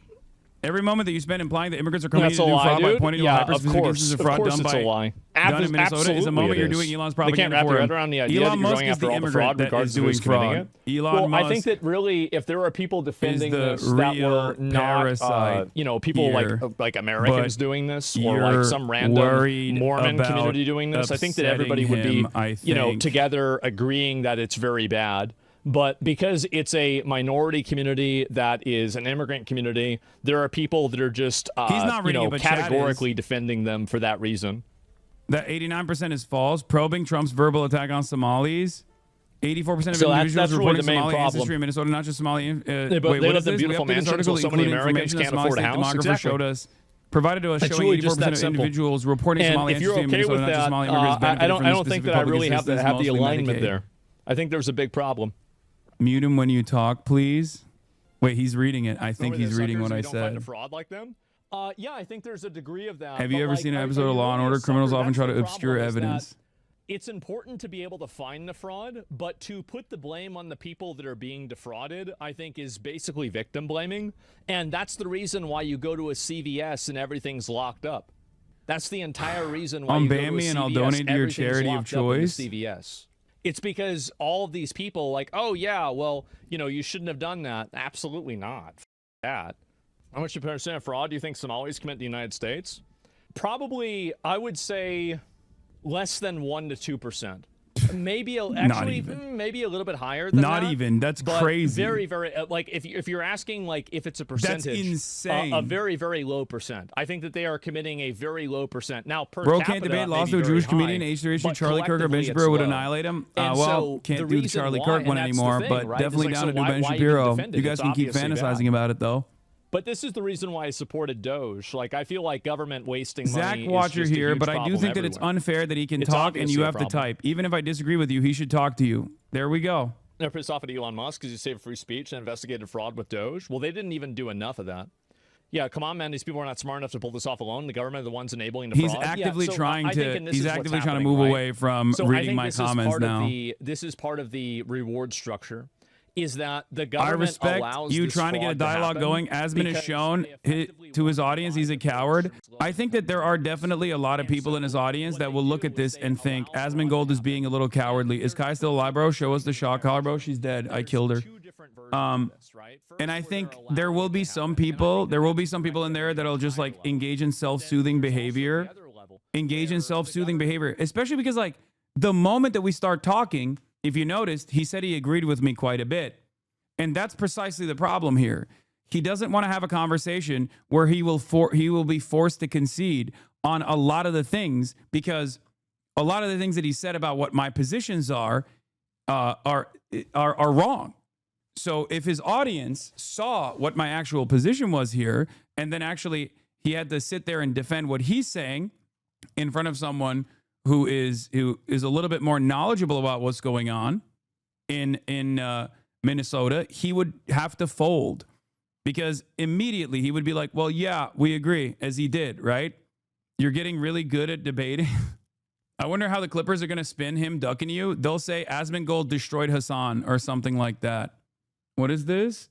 Every moment that you spend implying that immigrants are coming in that's to a do lie, fraud by dude. pointing to Yeah, a of hyper-specific course. instance of Of fraud course done it's by a lie. done in Minnesota is Absolutely the moment it you're is. doing Elon's They can't propaganda wrap for their him. head around the idea Elon that you're Musk going is after the all the fraud immigrant that regardless is of doing who's committing fraud. it. Elon Well, Musk I think that really, if there are people defending the this that real were not, parasite people here, like Americans but doing this, or you're like some random worried Mormon about community doing this, I think that everybody would be, upsetting him, I think. together agreeing that it's very bad. But because it's a minority community that is an immigrant community, there are people that are just, He's not reading it, but Chad is. categorically defending them for that reason. That 89% is false. Probing Trump's verbal attack on Somalis. 84% of So individuals that's really reporting the main Somali problem. ancestry in Minnesota, not just Somali. But wait, they what live is in this? beautiful We updated this mansions, article, so many including Americans information that can't Somali afford a State house. demographer Exactly. showed us. Provided to us It's showing really just 84% that of simple. individuals reporting And Somali if you're ancestry in okay Minnesota, with not just that, Somali immigrants I benefited from don't think specific that I public really have the assistance, mostly alignment Medicaid. there. I think there's a big problem. Mute him when you talk, please. Wait, he's reading it. I think he's reading what I Don't find a said. fraud like them. Yeah, I think there's a degree of that. Have you but, ever like, seen an are episode you of Law and really a Order? Criminals sucker? often try to That's the obscure problem, is that evidence. It's important to be able to find the fraud, but to put the blame on the people that are being defrauded, I think, is basically victim blaming. And that's the reason why you go to a CVS and everything's locked up. That's the entire reason why you go to a Unban me and I'll CVS, donate to your everything's charity of locked up in the choice. CVS. It's because all of these people, like, oh yeah, well, you shouldn't have done that. Absolutely not. F that. How much percent of fraud do you think Somalis commit in the United States? Probably, I would say, less than 1 to 2%. Maybe maybe a little bit higher than Not that. even. That's But crazy. Very, very like if you're asking like if it's a percentage, insane. a very, very low percent. I think that they are committing a very low percent. Now, per Bro capita, can't debate. may Lost be to a very Jewish high, comedian, age 3 but Charlie Kirk or Ben collectively it's Shapiro would low. annihilate him. And Well, so can't the do the reason Charlie why- Kirk and one that's the anymore, thing, but right? definitely It's like, down to so do why Ben even Shapiro. defend it? You guys It's can keep obviously fantasizing bad. about it, though. But this is the reason why I supported Doge. Like, I feel like government wasting Zach money Watcher is just a here, huge but I do problem think that it's everywhere. unfair that he can It's talk and obviously you a have to problem. type. Even if I disagree with you, he should talk to you. There we go. They're pissed off at Elon Musk because he saved free speech and investigated fraud with Doge. Well, they didn't even do enough of that. Yeah, come on, man. These people are not smart enough to pull this off alone. The government are the ones enabling the He's fraud. actively Yeah, so trying I think, to. and this He's is what's actively trying to happening, move right? away from So I reading think my this comments is part now. Of this is part of the reward structure. Is that the I government respect allows you this trying to get a fraud dialogue happen going. Asmon has because shown they effectively to his want audience to he's a lie that coward. person's I think that there are definitely a lot of people in his audience that will look at this and think Asmongold is being a little cowardly. Is Kai still alive, bro? Show us the shock collar, bro. She's dead. I killed her. And I think there will be some people. There will be some people in there that'll just like engage in self-soothing behavior. Engage in self-soothing behavior, especially because like the moment that we start talking, if you noticed, he said he agreed with me quite a bit. And that's precisely the problem here. He doesn't want to have a conversation where he will be forced to concede on a lot of the things, because a lot of the things that he said about what my positions are wrong. So if his audience saw what my actual position was here, and then actually he had to sit there and defend what he's saying in front of someone who is a little bit more knowledgeable about what's going on in Minnesota, he would have to fold, because immediately he would be like, well, yeah, we agree, as he did, right? You're getting really good at debating. I wonder how the Clippers are going to spin him ducking you. They'll say Asmongold destroyed Hasan or something like that. What is this?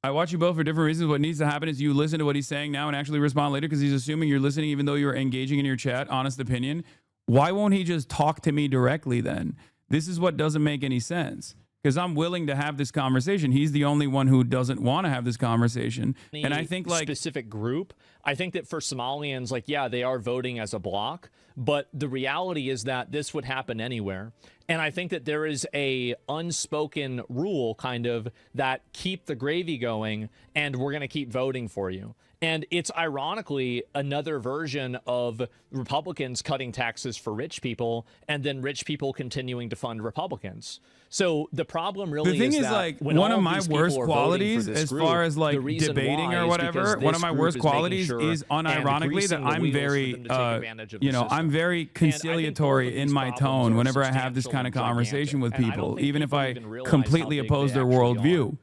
I watch you both for different reasons. What needs to happen is you listen to what he's saying now and actually respond later, because he's assuming you're listening even though you're engaging in your chat. Honest opinion. Why won't he just talk to me directly then? This is what doesn't make any sense, because I'm willing to have this conversation. He's the only one who doesn't want to have this conversation. And I think, like, specific group, I think that for Somalians, like, yeah, they are voting as a bloc, but the reality is that this would happen anywhere. And I think that there is a unspoken rule, kind of, that keep the gravy going, and we're going to keep voting for you. And it's ironically another version of Republicans cutting taxes for rich people and then rich people continuing to fund Republicans. So the problem really is that like, when one all of my these people worst are voting for qualities this as group, far as the like reason debating why or is whatever, because one this of my group worst is making qualities sure is and unironically greasing that the I'm wheels for very, them to take advantage of the system. I'm very conciliatory both of in these my problems tone are whenever I have this substantial kind of and conversation with gigantic, and I don't people, think even if people I even realize completely how big oppose they their actually worldview. are.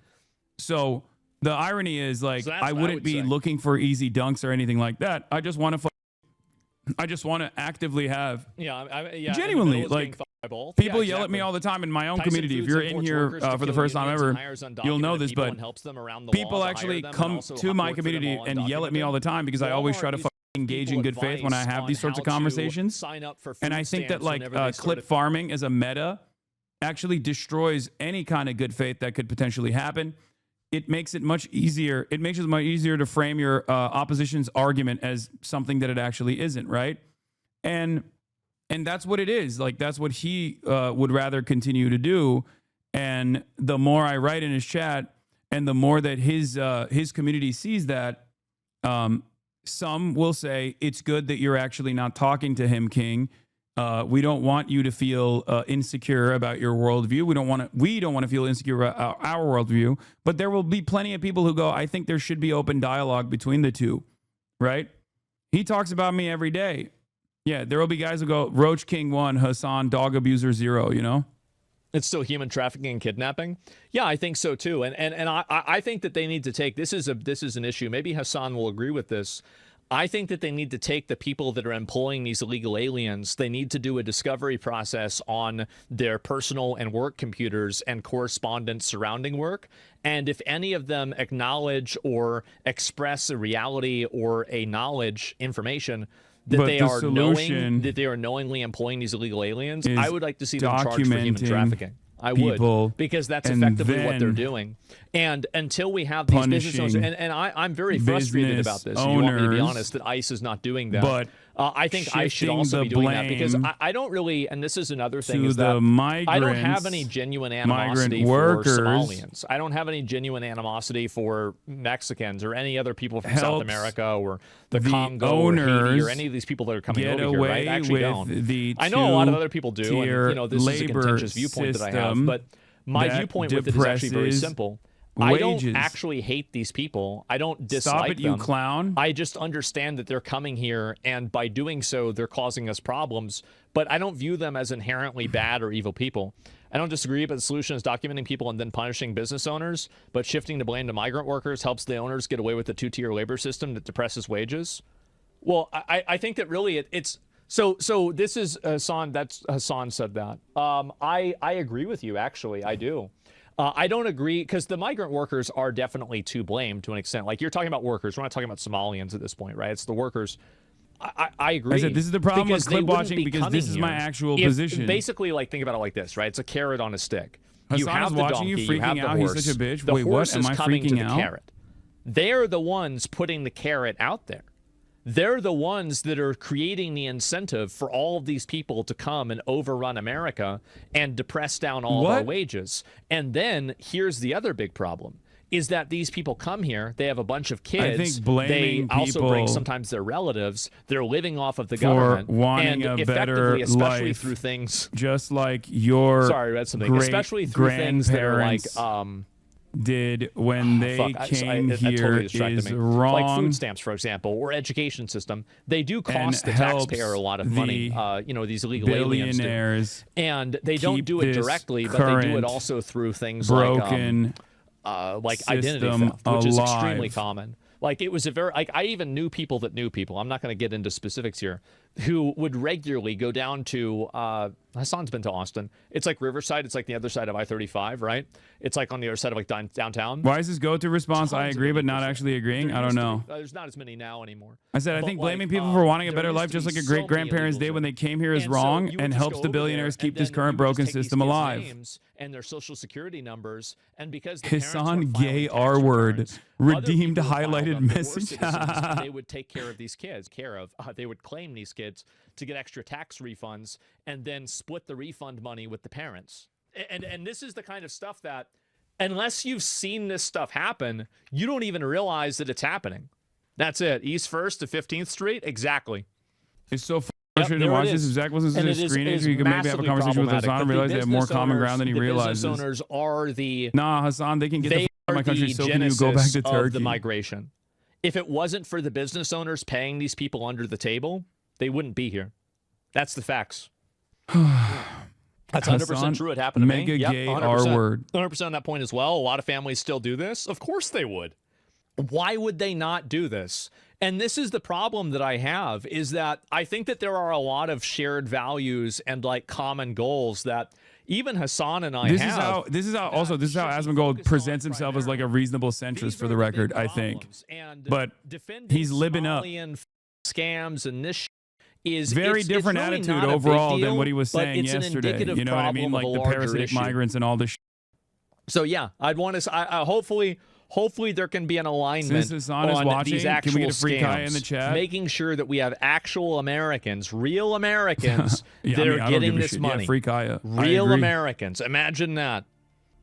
So the irony is, like, So that's I what I wouldn't would be say. looking for easy dunks or anything like that. I just want to actively have genuinely, like, people yell at me all the time in my own community. If you're in here for the first time ever, you'll know this, but people actually come to my community and yell at me all the time because I always try to engage in good faith when I have these sorts of conversations. And I think that, like, clip farming as a meta actually destroys any kind of good faith that could potentially happen. It makes it much easier. It makes it much easier to frame your opposition's argument as something that it actually isn't, right? And that's what it is. Like, that's what he would rather continue to do. And the more I write in his chat, and the more that his community sees that, some will say it's good that you're actually not talking to him, King. We don't want you to feel insecure about your worldview. We don't want to feel insecure about our worldview. But there will be plenty of people who go, I think there should be open dialogue between the two, right? He talks about me every day. Yeah, there will be guys who go, Roach King 1, Hasan Dog Abuser 0, you know? It's still human trafficking and kidnapping. Yeah, I think so too. And I think that they need to take, this is an issue. Maybe Hasan will agree with this. I think that they need to take the people that are employing these illegal aliens. They need to do a discovery process on their personal and work computers and correspondence surrounding work. And if any of them acknowledge or express a reality or a knowledge information that they are knowingly employing these illegal aliens, I would like to see them charged for human trafficking. I would, because that's effectively what they're doing. And until we have these business owners, and I'm very frustrated about this. You want me to be honest, that ICE is not doing that. But I think ICE should also be doing that, because I don't really, and this is another thing, is that I don't have any genuine animosity for Somalians. I don't have any genuine animosity for Mexicans or any other people from South America or the Congo or Haiti or any of these people that are coming over here, right? I actually don't. I know a lot of other people do, and, you know, this is a contentious viewpoint that I have, but my viewpoint with it is actually very simple. I don't actually hate these people. I don't dislike them. Stop it, you clown. I just understand that they're coming here, and by doing so, they're causing us problems. But I don't view them as inherently bad or evil people. I don't disagree, but the solution is documenting people and then punishing business owners. But shifting the blame to migrant workers helps the owners get away with the two-tier labor system that depresses wages. Well, I think that really it's... So this is Hasan. That's Hasan said that. I agree with you, actually. I do. I don't agree, because the migrant workers are definitely to blame to an extent. Like, you're talking about workers. We're not talking about Somalians at this point, right? It's the workers. I agree. I said this is the problem with clip watching, because this is my actual position. Basically, like, think about it like this, right? It's a carrot on a stick. Hasan You have is the watching donkey, you, freaking you have the out. horse. He's such a bitch. The Wait, horse what? Am is I coming to freaking the out? carrot. They're the ones putting the carrot out there. they're the ones that are creating the incentive for all of these people to come and overrun America and depress down all of our wages. And then here's the other big problem, is that these people come here, they have a bunch of kids, I think blaming they also bring people sometimes their relatives, they're living off of the for government, wanting and a better effectively, especially life, through things. just like your Sorry, I read something. Especially through things that are like did when they came here totally distracted is me. wrong. Like food stamps, for example, or education system. They do cost the helps taxpayer a lot of money. You know, these illegal aliens do. billionaires And they don't do it this directly, but they do it current also through things broken like identity system theft, which is extremely alive. common. Like it was a very, like I even knew people that knew people. I'm not going to get into specifics here, who would regularly go down to. Hasan's been to Austin. It's like Riverside. It's like the other side of I-35, right? It's like on the other side of like downtown. Why is this go-to response? I Tons of agree, but people not say actually agreeing. there I don't used to know. be. There's not as many now anymore. I said I But, think like, blaming people for wanting a there better used life, to just be like a so great many grandparents did illegal when they came here, is And so wrong you would and just helps go the over there, billionaires and keep this then current you would broken just take these system kids' alive. names and their social security numbers, and because the Hasan parents weren't gay filing tax R word. returns, other Redeemed people would file highlighted them that were message. citizens, and they would take care of these kids. They would claim these kids to get extra tax refunds, and then split the refund money with the parents. And this is the kind of stuff that, unless you've seen this stuff happen, you don't even realize that it's happening. That's it. East 1st to 15th Street, exactly. It's so frustrating to there it watch this. is. If Zach wasn't And such a it is screen agent, you could maybe have a massively conversation with problematic. Hasan and But the realize they have more business common ground than he owners- realizes. The business owners are the Nah, Hasan, they can get the they f- out of are my country. the So can you go back to genesis of Turkey? the migration. If it wasn't for the business owners paying these people under the table, they wouldn't be here. That's the facts. That's 100% Hasan, true. It happened to me. mega Yep, gay 100%. R word. 100% on that point as well. A lot of families still do this. Of course they would. Why would they not do this? And this is the problem that I have, is that I think that there are a lot of shared values and like common goals that even Hasan and I This have. is how Asmongold presents himself as like a reasonable centrist, for the record, I think. But he's living up. Scams and this is Very it's different really attitude not a big overall deal, than what he was but saying it's an yesterday. indicative You know what I mean? problem Like of a the larger parasitic issue. migrants and all this shit. So yeah, I'd want to. Hopefully there can be an alignment Since Hasan is on watching, these can actual we get a free scams, Kaya in the chat? making sure that we have actual Americans, real Americans Yeah, that I mean, are I don't getting give a this shit. money. Yeah, free Kaya. I Real agree. Americans. Imagine that.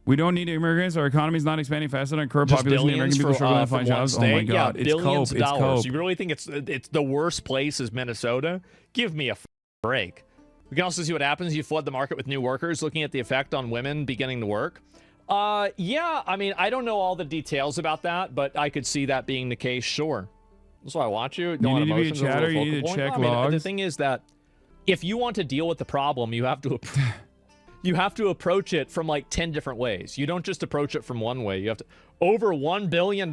We don't need immigrants. Our economy is not expanding faster than current Just population. The billions American people for, struggling to from find one jobs. Oh state. my God, Yeah, it's billions cope. of It's dollars. cope. You really think it's the worst place is Minnesota? Give me a break. We can also see what happens if you flood the market with new workers. Looking at the effect on women beginning to work. Yeah, I mean, I don't know all the details about that, but I could see that being the case. Sure. That's why I watch you. Don't need to be a emotions are chatter, little you need focal to point. check I mean, the logs. thing is that if you want to deal with the problem, you have to you have to approach it from like 10 different ways. You don't just approach it from one way. You have to over $1 billion.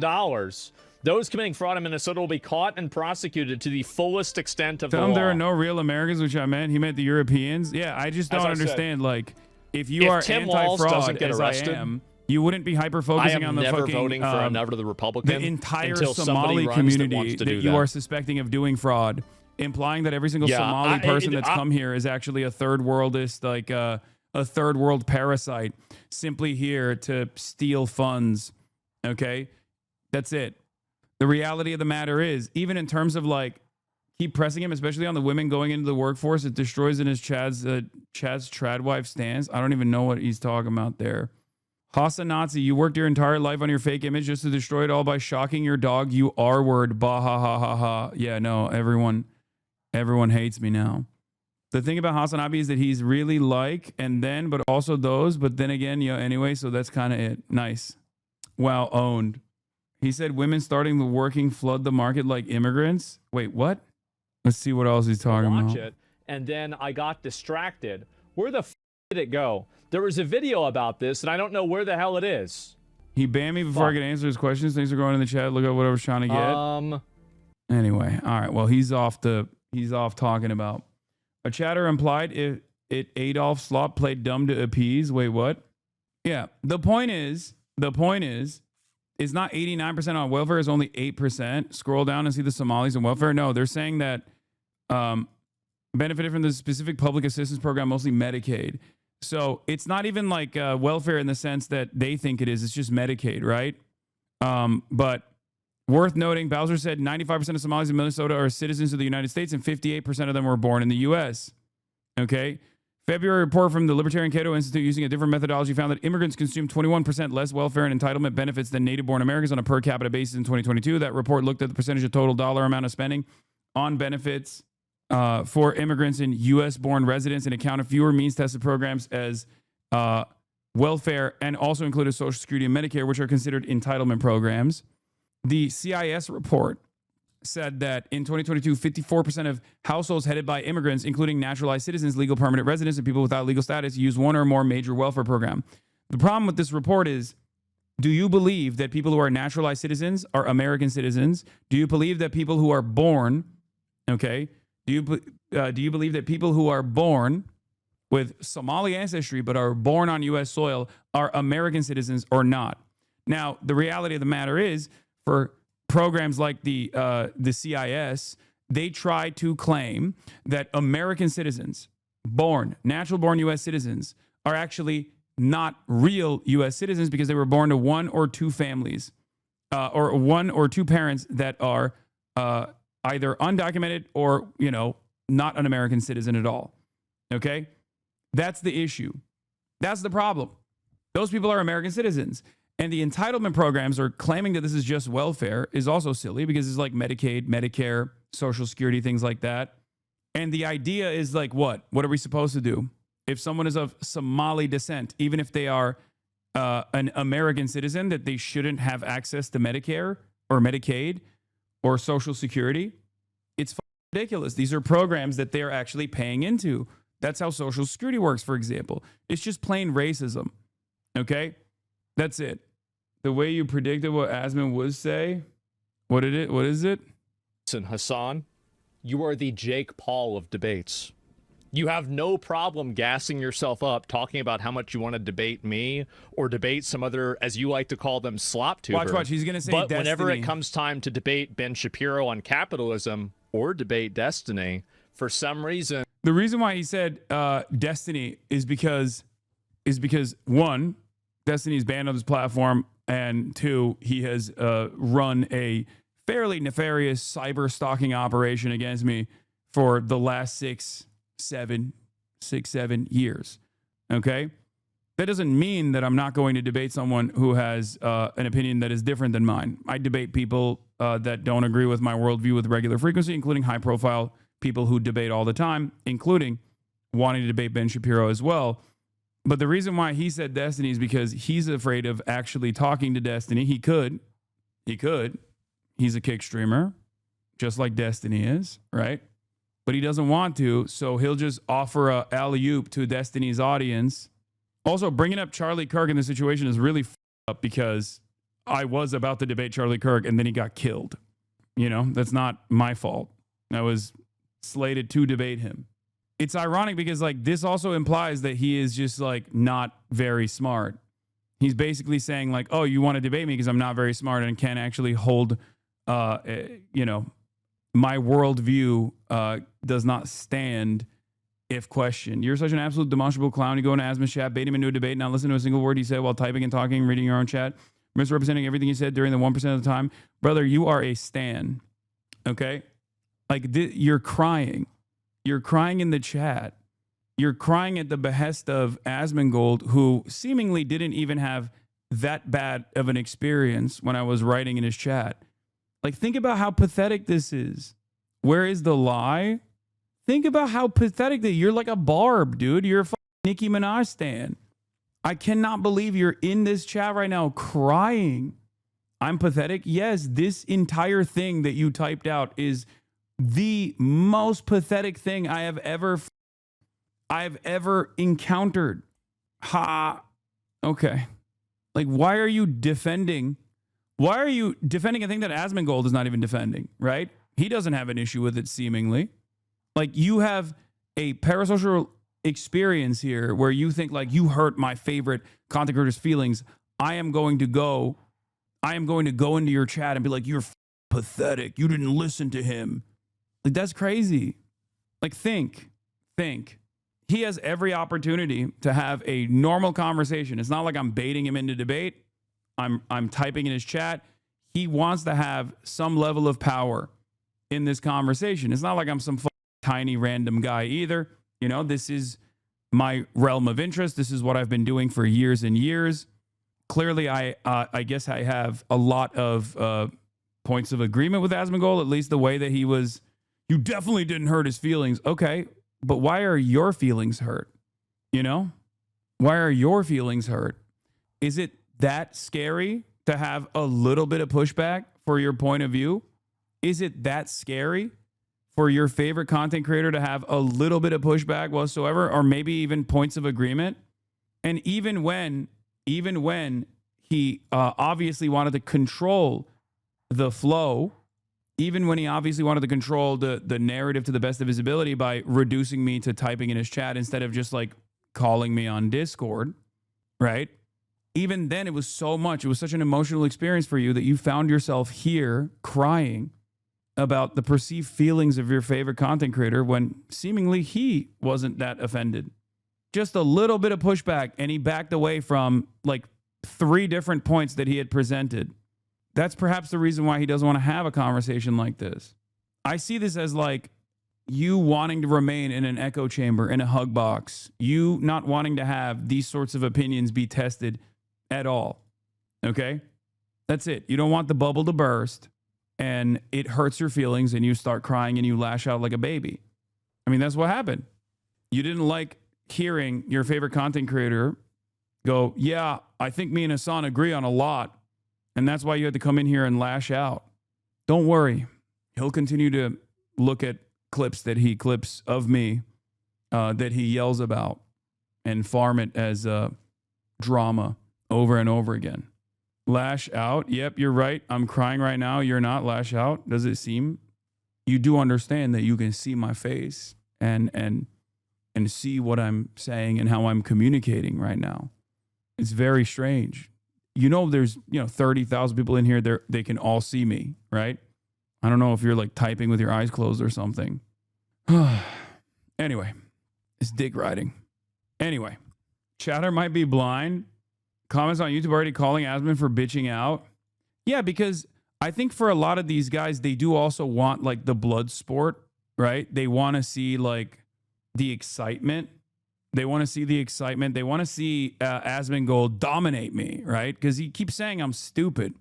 Those committing fraud in Minnesota will be caught and prosecuted to the fullest extent of the Tell him law. there are no real Americans, which I meant. He meant the Europeans. Yeah, I just don't As I said, understand. Like, if you are Tim Walz anti-fraud, doesn't get as arrested, I am, you wouldn't be hyper I focusing am on the never fucking voting for another the Republican the entire until somebody Somali runs community that wants to do you that. are suspecting of doing fraud, implying that every single Yeah, Somali person that's come here is actually a third worldist, like a third world parasite, simply here to steal funds. Okay, that's it. The reality of the matter is, even in terms of like, keep pressing him, especially on the women going into the workforce, it destroys in his Chad's tradwife stance. I don't even know what he's talking about there. Hasan Nazi, you worked your entire life on your fake image just to destroy it all by shocking your dog. You R word. Bah ha ha ha ha. Yeah, no, everyone hates me now. The thing about Hasan Abi is that he's really like, and then, but also those, but then again, you know, anyway, so that's kind of it. Nice. Wow, owned. He said women starting the working flood the market like immigrants. Wait, what? Let's see what else he's talking Watch about. it, and then I got distracted. Where the did it go? There was a video about this, and I don't know where the hell it is. He banned me before I could answer his questions. Thanks for going in the chat. Look at what I was trying to get. Anyway, all right. Well, he's off talking about. A chatter implied it Adolf Slop played dumb to appease. Wait, what? Yeah. The point is, it's not 89% on welfare, it's only 8%. Scroll down and see the Somalis on welfare. No, they're saying that benefited from the specific public assistance program, mostly Medicaid. So it's not even like welfare in the sense that they think it is. It's just Medicaid, right? But Worth noting, Bowser said 95% of Somalis in Minnesota are citizens of the United States and 58% of them were born in the U.S. Okay. February report from the Libertarian Cato Institute using a different methodology found that immigrants consume 21% less welfare and entitlement benefits than native-born Americans on a per capita basis in 2022. That report looked at the percentage of total dollar amount of spending on benefits for immigrants and U.S.-born residents and accounted fewer means-tested programs as welfare and also included Social Security and Medicare, which are considered entitlement programs. The CIS report said that in 2022, 54% of households headed by immigrants, including naturalized citizens, legal permanent residents, and people without legal status, use one or more major welfare program. The problem with this report is, do you believe that people who are naturalized citizens are American citizens? Do you believe that people who are born, okay, do you believe that people who are born with Somali ancestry but are born on U.S. soil are American citizens or not? Now, the reality of the matter is, for programs like the CIS, they try to claim that American citizens, natural born U.S. citizens, are actually not real U.S. citizens because they were born to one or two families or one or two parents that are either undocumented or, not an American citizen at all. Okay? That's the issue. That's the problem. Those people are American citizens. And the entitlement programs are claiming that this is just welfare is also silly because it's like Medicaid, Medicare, Social Security, things like that. And the idea is like, what? What are we supposed to do? If someone is of Somali descent, even if they are an American citizen, that they shouldn't have access to Medicare or Medicaid or Social Security? It's ridiculous. These are programs that they're actually paying into. That's how Social Security works, for example. It's just plain racism. Okay? That's it. The way you predicted what Asmon would say. What is it? Listen, Hasan, you are the Jake Paul of debates. You have no problem gassing yourself up, talking about how much you want to debate me or debate some other, as you like to call them, slop tuber. Watch. He's going to say But Destiny. whenever it comes time to debate Ben Shapiro on capitalism or debate Destiny, for some reason... The reason why he said Destiny is because one, Destiny is banned on this platform, and two, he has run a fairly nefarious cyber stalking operation against me for the last six, seven years. Okay? That doesn't mean that I'm not going to debate someone who has an opinion that is different than mine. I debate people that don't agree with my worldview with regular frequency, including high-profile people who debate all the time, including wanting to debate Ben Shapiro as well. But the reason why he said Destiny is because he's afraid of actually talking to Destiny. He could. He's a kick streamer, just like Destiny is, right? But he doesn't want to, so he'll just offer a alley-oop to Destiny's audience. Also, bringing up Charlie Kirk in this situation is really up because I was about to debate Charlie Kirk and then he got killed. That's not my fault. I was slated to debate him. It's ironic because this also implies that he is just not very smart. He's basically saying oh, you want to debate me because I'm not very smart and can't actually hold, my worldview does not stand if questioned. You're such an absolute demonstrable clown. You go into Asmon's chat, bait him into a debate, not listen to a single word he said while typing and talking, reading your own chat, misrepresenting everything he said during the 1% of the time. Brother, you are a stan. Okay? You're crying. You're crying in the chat. You're crying at the behest of Asmongold, who seemingly didn't even have that bad of an experience when I was writing in his chat. Think about how pathetic this is. Where is the lie? Think about how pathetic that you're like a barb, dude. You're a Nicki Minaj stan. I cannot believe you're in this chat right now crying. I'm pathetic. Yes, this entire thing that you typed out is the most pathetic thing I have ever encountered. Ha. Okay. Why are you defending a thing that Asmongold is not even defending, right? He doesn't have an issue with it, seemingly. You have a parasocial experience here where you think you hurt my favorite content creator's feelings. I am going to go into your chat and be you're pathetic. You didn't listen to him. That's crazy. Think. He has every opportunity to have a normal conversation. It's not like I'm baiting him into debate. I'm typing in his chat. he wants to have some level of power in this conversation. It's not like I'm some tiny random guy either. You know, this is my realm of interest. This is what I've been doing for years and years. Clearly, I guess I have a lot of points of agreement with Asmongold, at least the way that he was. You definitely didn't hurt his feelings. Okay, but why are your feelings hurt? You know? Why are your feelings hurt? Is it that scary to have a little bit of pushback for your point of view? Is it that scary for your favorite content creator to have a little bit of pushback whatsoever, or maybe even points of agreement? And even when he obviously wanted to control the flow, even when he obviously wanted to control the narrative to the best of his ability by reducing me to typing in his chat instead of just like calling me on Discord, right? Even then, it was so much. It was such an emotional experience for you that you found yourself here crying about the perceived feelings of your favorite content creator when seemingly he wasn't that offended. Just a little bit of pushback, and he backed away from like 3 different points that he had presented. That's perhaps the reason why he doesn't want to have a conversation like this. I see this as like you wanting to remain in an echo chamber, in a hug box, you not wanting to have these sorts of opinions be tested at all. Okay? That's it. You don't want the bubble to burst and it hurts your feelings and you start crying and you lash out like a baby. I mean, that's what happened. You didn't like hearing your favorite content creator go, yeah, I think me and Hasan agree on a lot. And that's why you had to come in here and lash out. Don't worry. He'll continue to look at clips that he clips of me that he yells about and farm it as drama over and over again. Lash out. Yep, you're right. I'm crying right now. You're not. Lash out. Does it seem? You do understand that you can see my face and see what I'm saying and how I'm communicating right now. It's very strange. You know, there's 30,000 people in here. They can all see me, right? I don't know if you're like typing with your eyes closed or something. Anyway, it's dick riding. Anyway, chatter might be blind. Comments on YouTube already calling Asmon for bitching out. Yeah, because I think for a lot of these guys, they do also want like the blood sport, right? They want to see like the excitement. They want to see the excitement. They want to see Asmongold dominate me, right? Because he keeps saying I'm stupid.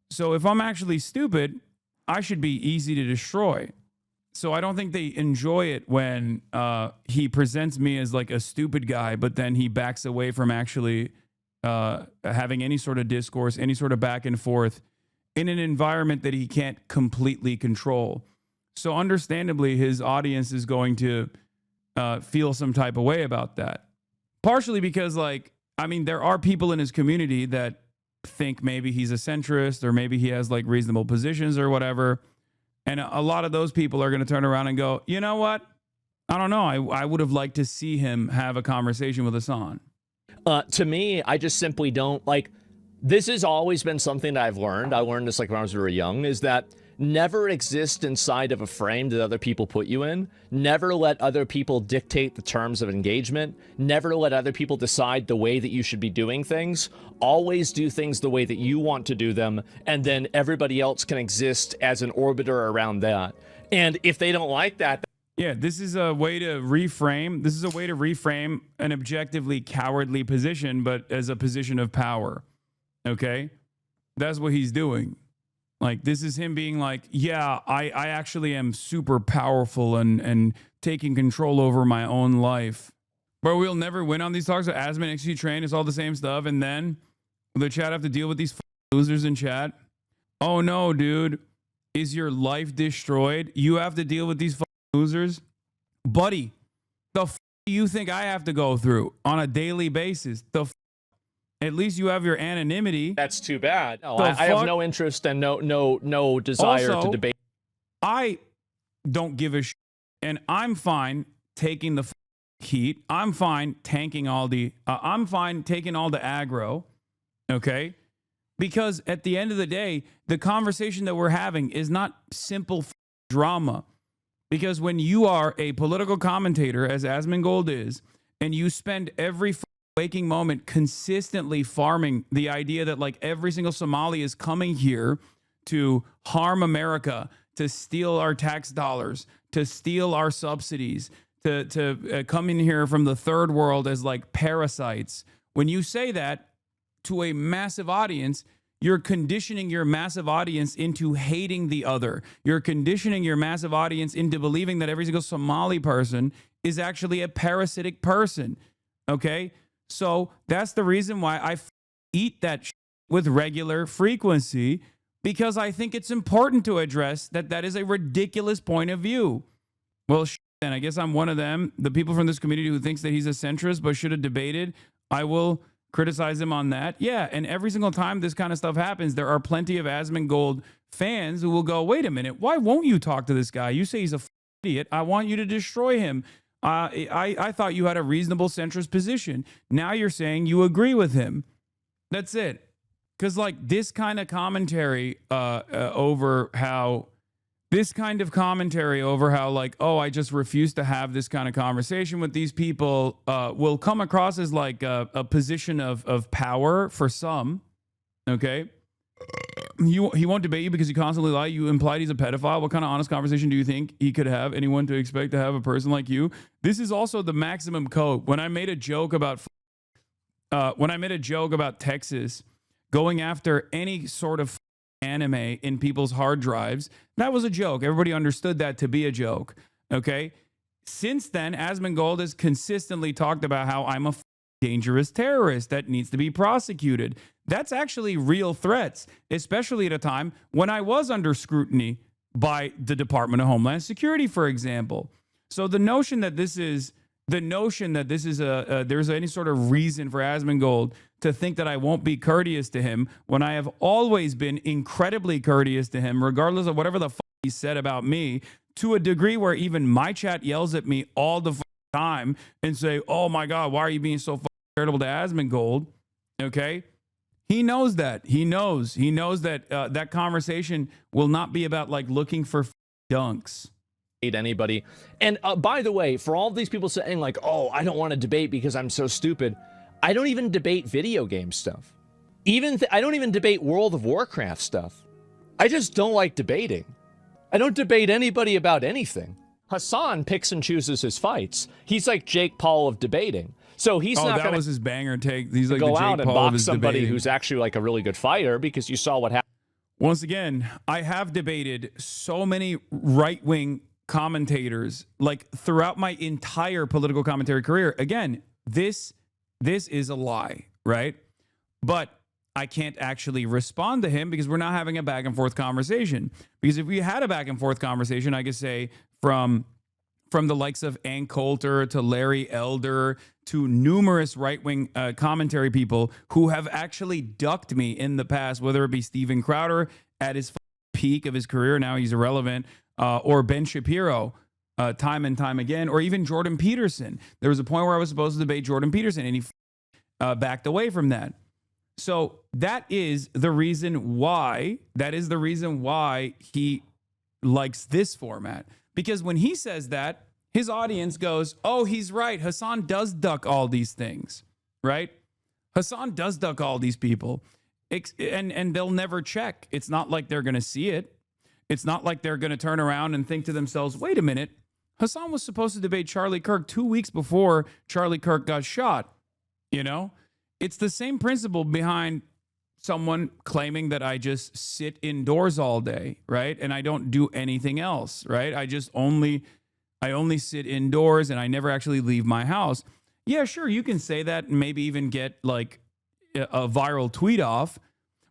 So if I'm actually stupid, I should be easy to destroy. So I don't think they enjoy it when he presents me as like a stupid guy, but then he backs away from actually having any sort of discourse, any sort of back and forth in an environment that he can't completely control. So understandably, his audience is going to feel some type of way about that. Partially because, like, I mean, there are people in his community that think maybe he's a centrist or maybe he has like reasonable positions or whatever. And a lot of those people are going to turn around and go, you know what? I don't know. I would have liked to see him have a conversation with Hasan. To me, I just simply don't like. This has always been something that I've learned. I learned this like when I was very young, is that never exist inside of a frame that other people put you in. Never let other people dictate the terms of engagement. Never let other people decide the way that you should be doing things. Always do things the way that you want to do them, and then everybody else can exist as an orbiter around that. And if they don't like that... Yeah, this is a way to reframe. This is a way to reframe an objectively cowardly position, but as a position of power. Okay? That's what he's doing. Like, this is him being like, yeah, I actually am super powerful and taking control over my own life. But we'll never win on these talks. So Asmon, XG Train, is all the same stuff. And then the chat have to deal with these losers in chat. Oh no, dude. Is your life destroyed? You have to deal with these losers? Buddy, the do you think I have to go through on a daily basis? At least you have your anonymity. That's too bad. No, I have no interest and no desire also, to debate. I don't give a shit, and I'm fine taking the heat. I'm fine tanking all the. I'm fine taking all the aggro. Okay, because at the end of the day, the conversation that we're having is not simple drama. Because when you are a political commentator, as Asmongold is, and you spend every waking moment consistently farming the idea that like every single Somali is coming here to harm America, to steal our tax dollars, to steal our subsidies, to come in here from the third world as like parasites. When you say that to a massive audience, you're conditioning your massive audience into hating the other. You're conditioning your massive audience into believing that every single Somali person is actually a parasitic person. Okay? So that's the reason why I eat that with regular frequency, because I think it's important to address that that is a ridiculous point of view. Well, then I guess I'm one of them, the people from this community who thinks that he's a centrist but should have debated. I will criticize him on that. Yeah, and every single time this kind of stuff happens, there are plenty of Asmongold fans who will go, wait a minute, why won't you talk to this guy? You say he's a idiot. I want you to destroy him. I thought you had a reasonable centrist position. Now you're saying you agree with him. That's it. Because like this kind of commentary over how like, oh, I just refuse to have this kind of conversation with these people will come across as like a position of power for some. Okay. He won't debate you because you constantly lie. You implied he's a pedophile. What kind of honest conversation do you think he could have? Anyone to expect to have a person like you? This is also the maximum code. When I made a joke about Texas going after any sort of anime in people's hard drives, that was a joke. Everybody understood that to be a joke. Okay. Since then, Asmongold has consistently talked about how I'm a dangerous terrorist that needs to be prosecuted. That's actually real threats, especially at a time when I was under scrutiny by the Department of Homeland Security, for example. So the notion that there's any sort of reason for Asmongold to think that I won't be courteous to him when I have always been incredibly courteous to him, regardless of whatever the fuck he said about me, to a degree where even my chat yells at me all the time and say, oh my God, why are you being so charitable to Asmongold? Okay. He knows that. He knows that that conversation will not be about like looking for dunks. Anybody. And by the way, for all of these people saying like, oh, I don't want to debate because I'm so stupid, I don't even debate video game stuff. I don't even debate World of Warcraft stuff. I just don't like debating. I don't debate anybody about anything. Hasan picks and chooses his fights. He's like Jake Paul of debating. So he's not going to was his banger take. He's like go the Jake out and Paul of box his somebody debating. who's actually like a really good fighter, because you saw what happened. Once again, I have debated so many right-wing commentators like throughout my entire political commentary career. Again, this is a lie, right? But I can't actually respond to him because we're not having a back and forth conversation. Because if we had a back and forth conversation, I could say from the likes of Ann Coulter to Larry Elder to numerous right-wing commentary people who have actually ducked me in the past, whether it be Steven Crowder at his peak of his career, now he's irrelevant, or Ben Shapiro time and time again, or even Jordan Peterson. There was a point where I was supposed to debate Jordan Peterson, and he backed away from that. So that is the reason why he likes this format. Because when he says that, his audience goes, oh, he's right. Hasan does duck all these things, right? Hasan does duck all these people. And they'll never check. It's not like they're going to see it. It's not like they're going to turn around and think to themselves, wait a minute, Hasan was supposed to debate Charlie Kirk 2 weeks before Charlie Kirk got shot. You know? It's the same principle behind someone claiming that I just sit indoors all day, right? And I don't do anything else, right? I only sit indoors and I never actually leave my house. Yeah, sure, you can say that and maybe even get like a viral tweet off,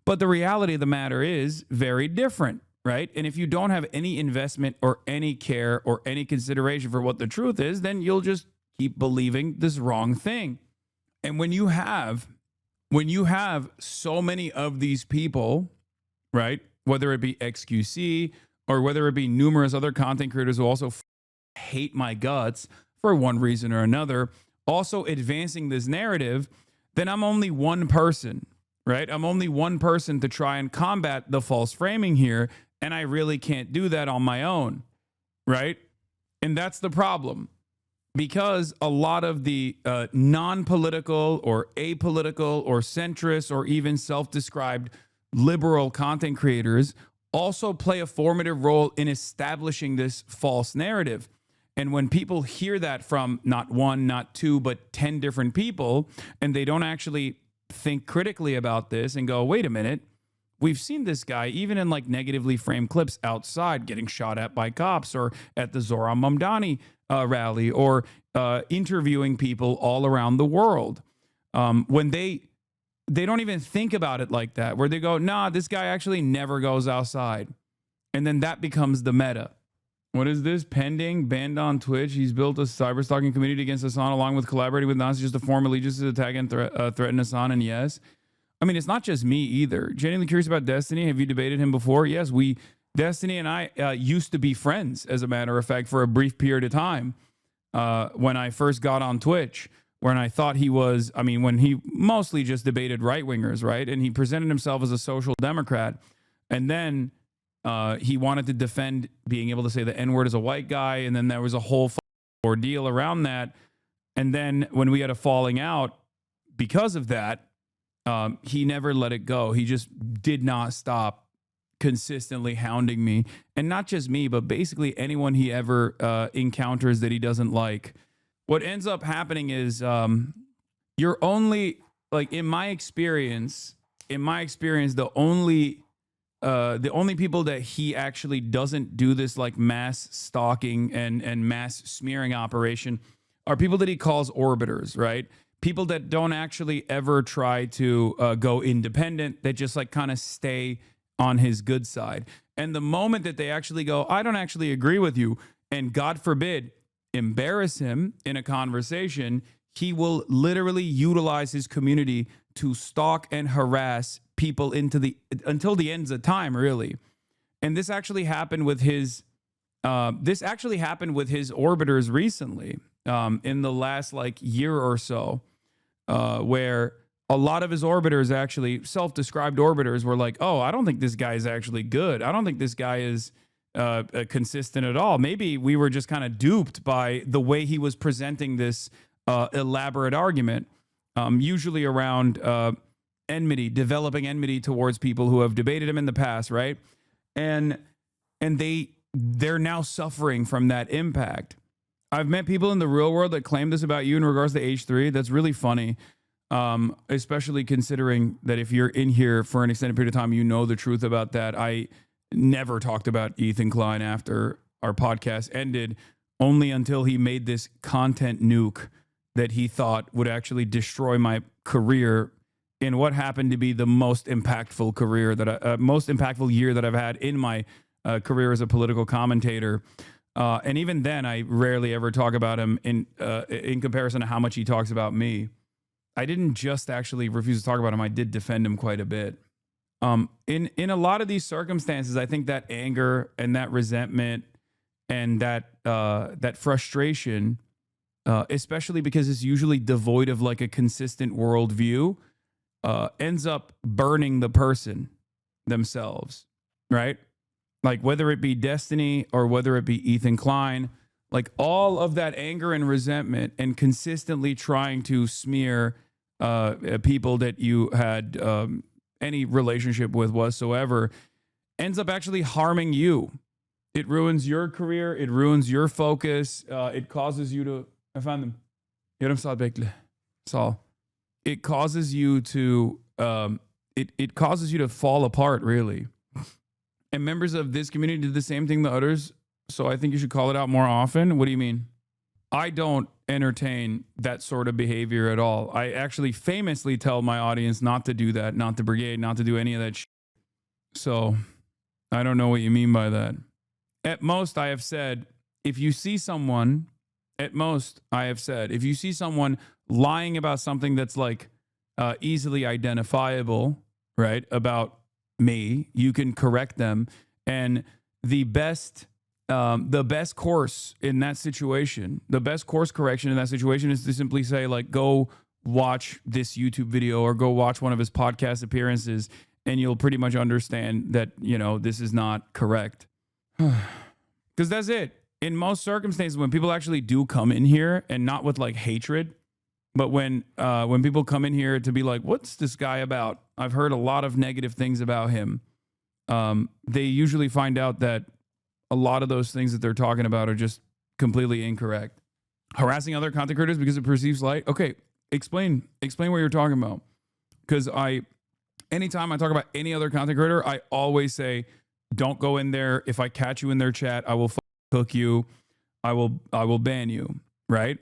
but the reality of the matter is very different, right? And if you don't have any investment or any care or any consideration for what the truth is, then you'll just keep believing this wrong thing. And when you have so many of these people, right, whether it be XQC or whether it be numerous other content creators who also hate my guts for one reason or another, also advancing this narrative, then I'm only one person, right? I'm only one person to try and combat the false framing here, and I really can't do that on my own, right? And that's the problem. Because a lot of the non-political or apolitical or centrist or even self-described liberal content creators also play a formative role in establishing this false narrative. And when people hear that from not one, not two, but 10 different people, and they don't actually think critically about this and go, wait a minute, we've seen this guy even in like negatively framed clips outside getting shot at by cops, or at the Zohran Mamdani rally, or interviewing people all around the world. When they don't even think about it like that, where they go, nah, this guy actually never goes outside. And then that becomes the meta. What is this? Pending, banned on Twitch. He's built a cyber stalking community against Hasan, along with collaborating with Nazis to form allegiances to attack and threaten Hasan. And yes, I mean, it's not just me either. Genuinely curious about Destiny. Have you debated him before? Yes, Destiny and I used to be friends, as a matter of fact, for a brief period of time when I first got on Twitch, when I thought he was, I mean, when he mostly just debated right-wingers, right? And he presented himself as a social democrat. And then he wanted to defend being able to say the N-word as a white guy. And then there was a whole ordeal around that. And then when we had a falling out because of that, he never let it go. He just did not stop consistently hounding me. And not just me, but basically anyone he ever encounters that he doesn't like. What ends up happening is you're only, like, in my experience, the only people that he actually doesn't do this like mass stalking and mass smearing operation are people that he calls orbiters, right? People that don't actually ever try to go independent, that just like kind of stay on his good side. And the moment that they actually go, I don't actually agree with you, and God forbid, embarrass him in a conversation, he will literally utilize his community to stalk and harass people until the ends of time, really. And this actually happened with his orbiters recently, in the last like year or so, where a lot of his orbiters, actually self-described orbiters, were like, oh, I don't think this guy is actually good. I don't think this guy is consistent at all. Maybe we were just kind of duped by the way he was presenting this elaborate argument, usually around enmity, developing enmity towards people who have debated him in the past, right? And they're now suffering from that impact. I've met people in the real world that claim this about you in regards to H3. That's really funny, especially considering that if you're in here for an extended period of time, you know the truth about that. I never talked about Ethan Klein after our podcast ended, only until he made this content nuke that he thought would actually destroy my career in what happened to be the most impactful year that I've had in my career as a political commentator. And even then, I rarely ever talk about him in comparison to how much he talks about me. I didn't just actually refuse to talk about him. I did defend him quite a bit. In a lot of these circumstances, I think that anger and that resentment and that frustration, especially because it's usually devoid of like a consistent worldview, ends up burning the person themselves, right? Like whether it be Destiny or whether it be Ethan Klein, like all of that anger and resentment and consistently trying to smear people that you had any relationship with whatsoever ends up actually harming you. It ruins your career. It ruins your focus. It causes you to... I found them. It causes you to... It causes you to fall apart, really. And members of this community did the same thing to others, so I think you should call it out more often. What do you mean? I don't entertain that sort of behavior at all. I actually famously tell my audience not to do that, not to brigade, not to do any of that shit. So I don't know what you mean by that. At most, I have said, if you see someone lying about something that's like easily identifiable, right, about me, you can correct them. And the best course in that situation, the best course correction in that situation is to simply say, like, go watch this YouTube video or go watch one of his podcast appearances, and you'll pretty much understand that, you know, this is not correct. Because that's it. In most circumstances, when people actually do come in here, and not with like hatred, but when people come in here to be like, what's this guy about? I've heard a lot of negative things about him. they usually find out that a lot of those things that they're talking about are just completely incorrect. Harassing other content creators because it perceives light. Okay, explain what you're talking about. Because anytime I talk about any other content creator, I always say, don't go in there. If I catch you in their chat, I will cook you. I will ban you. Right?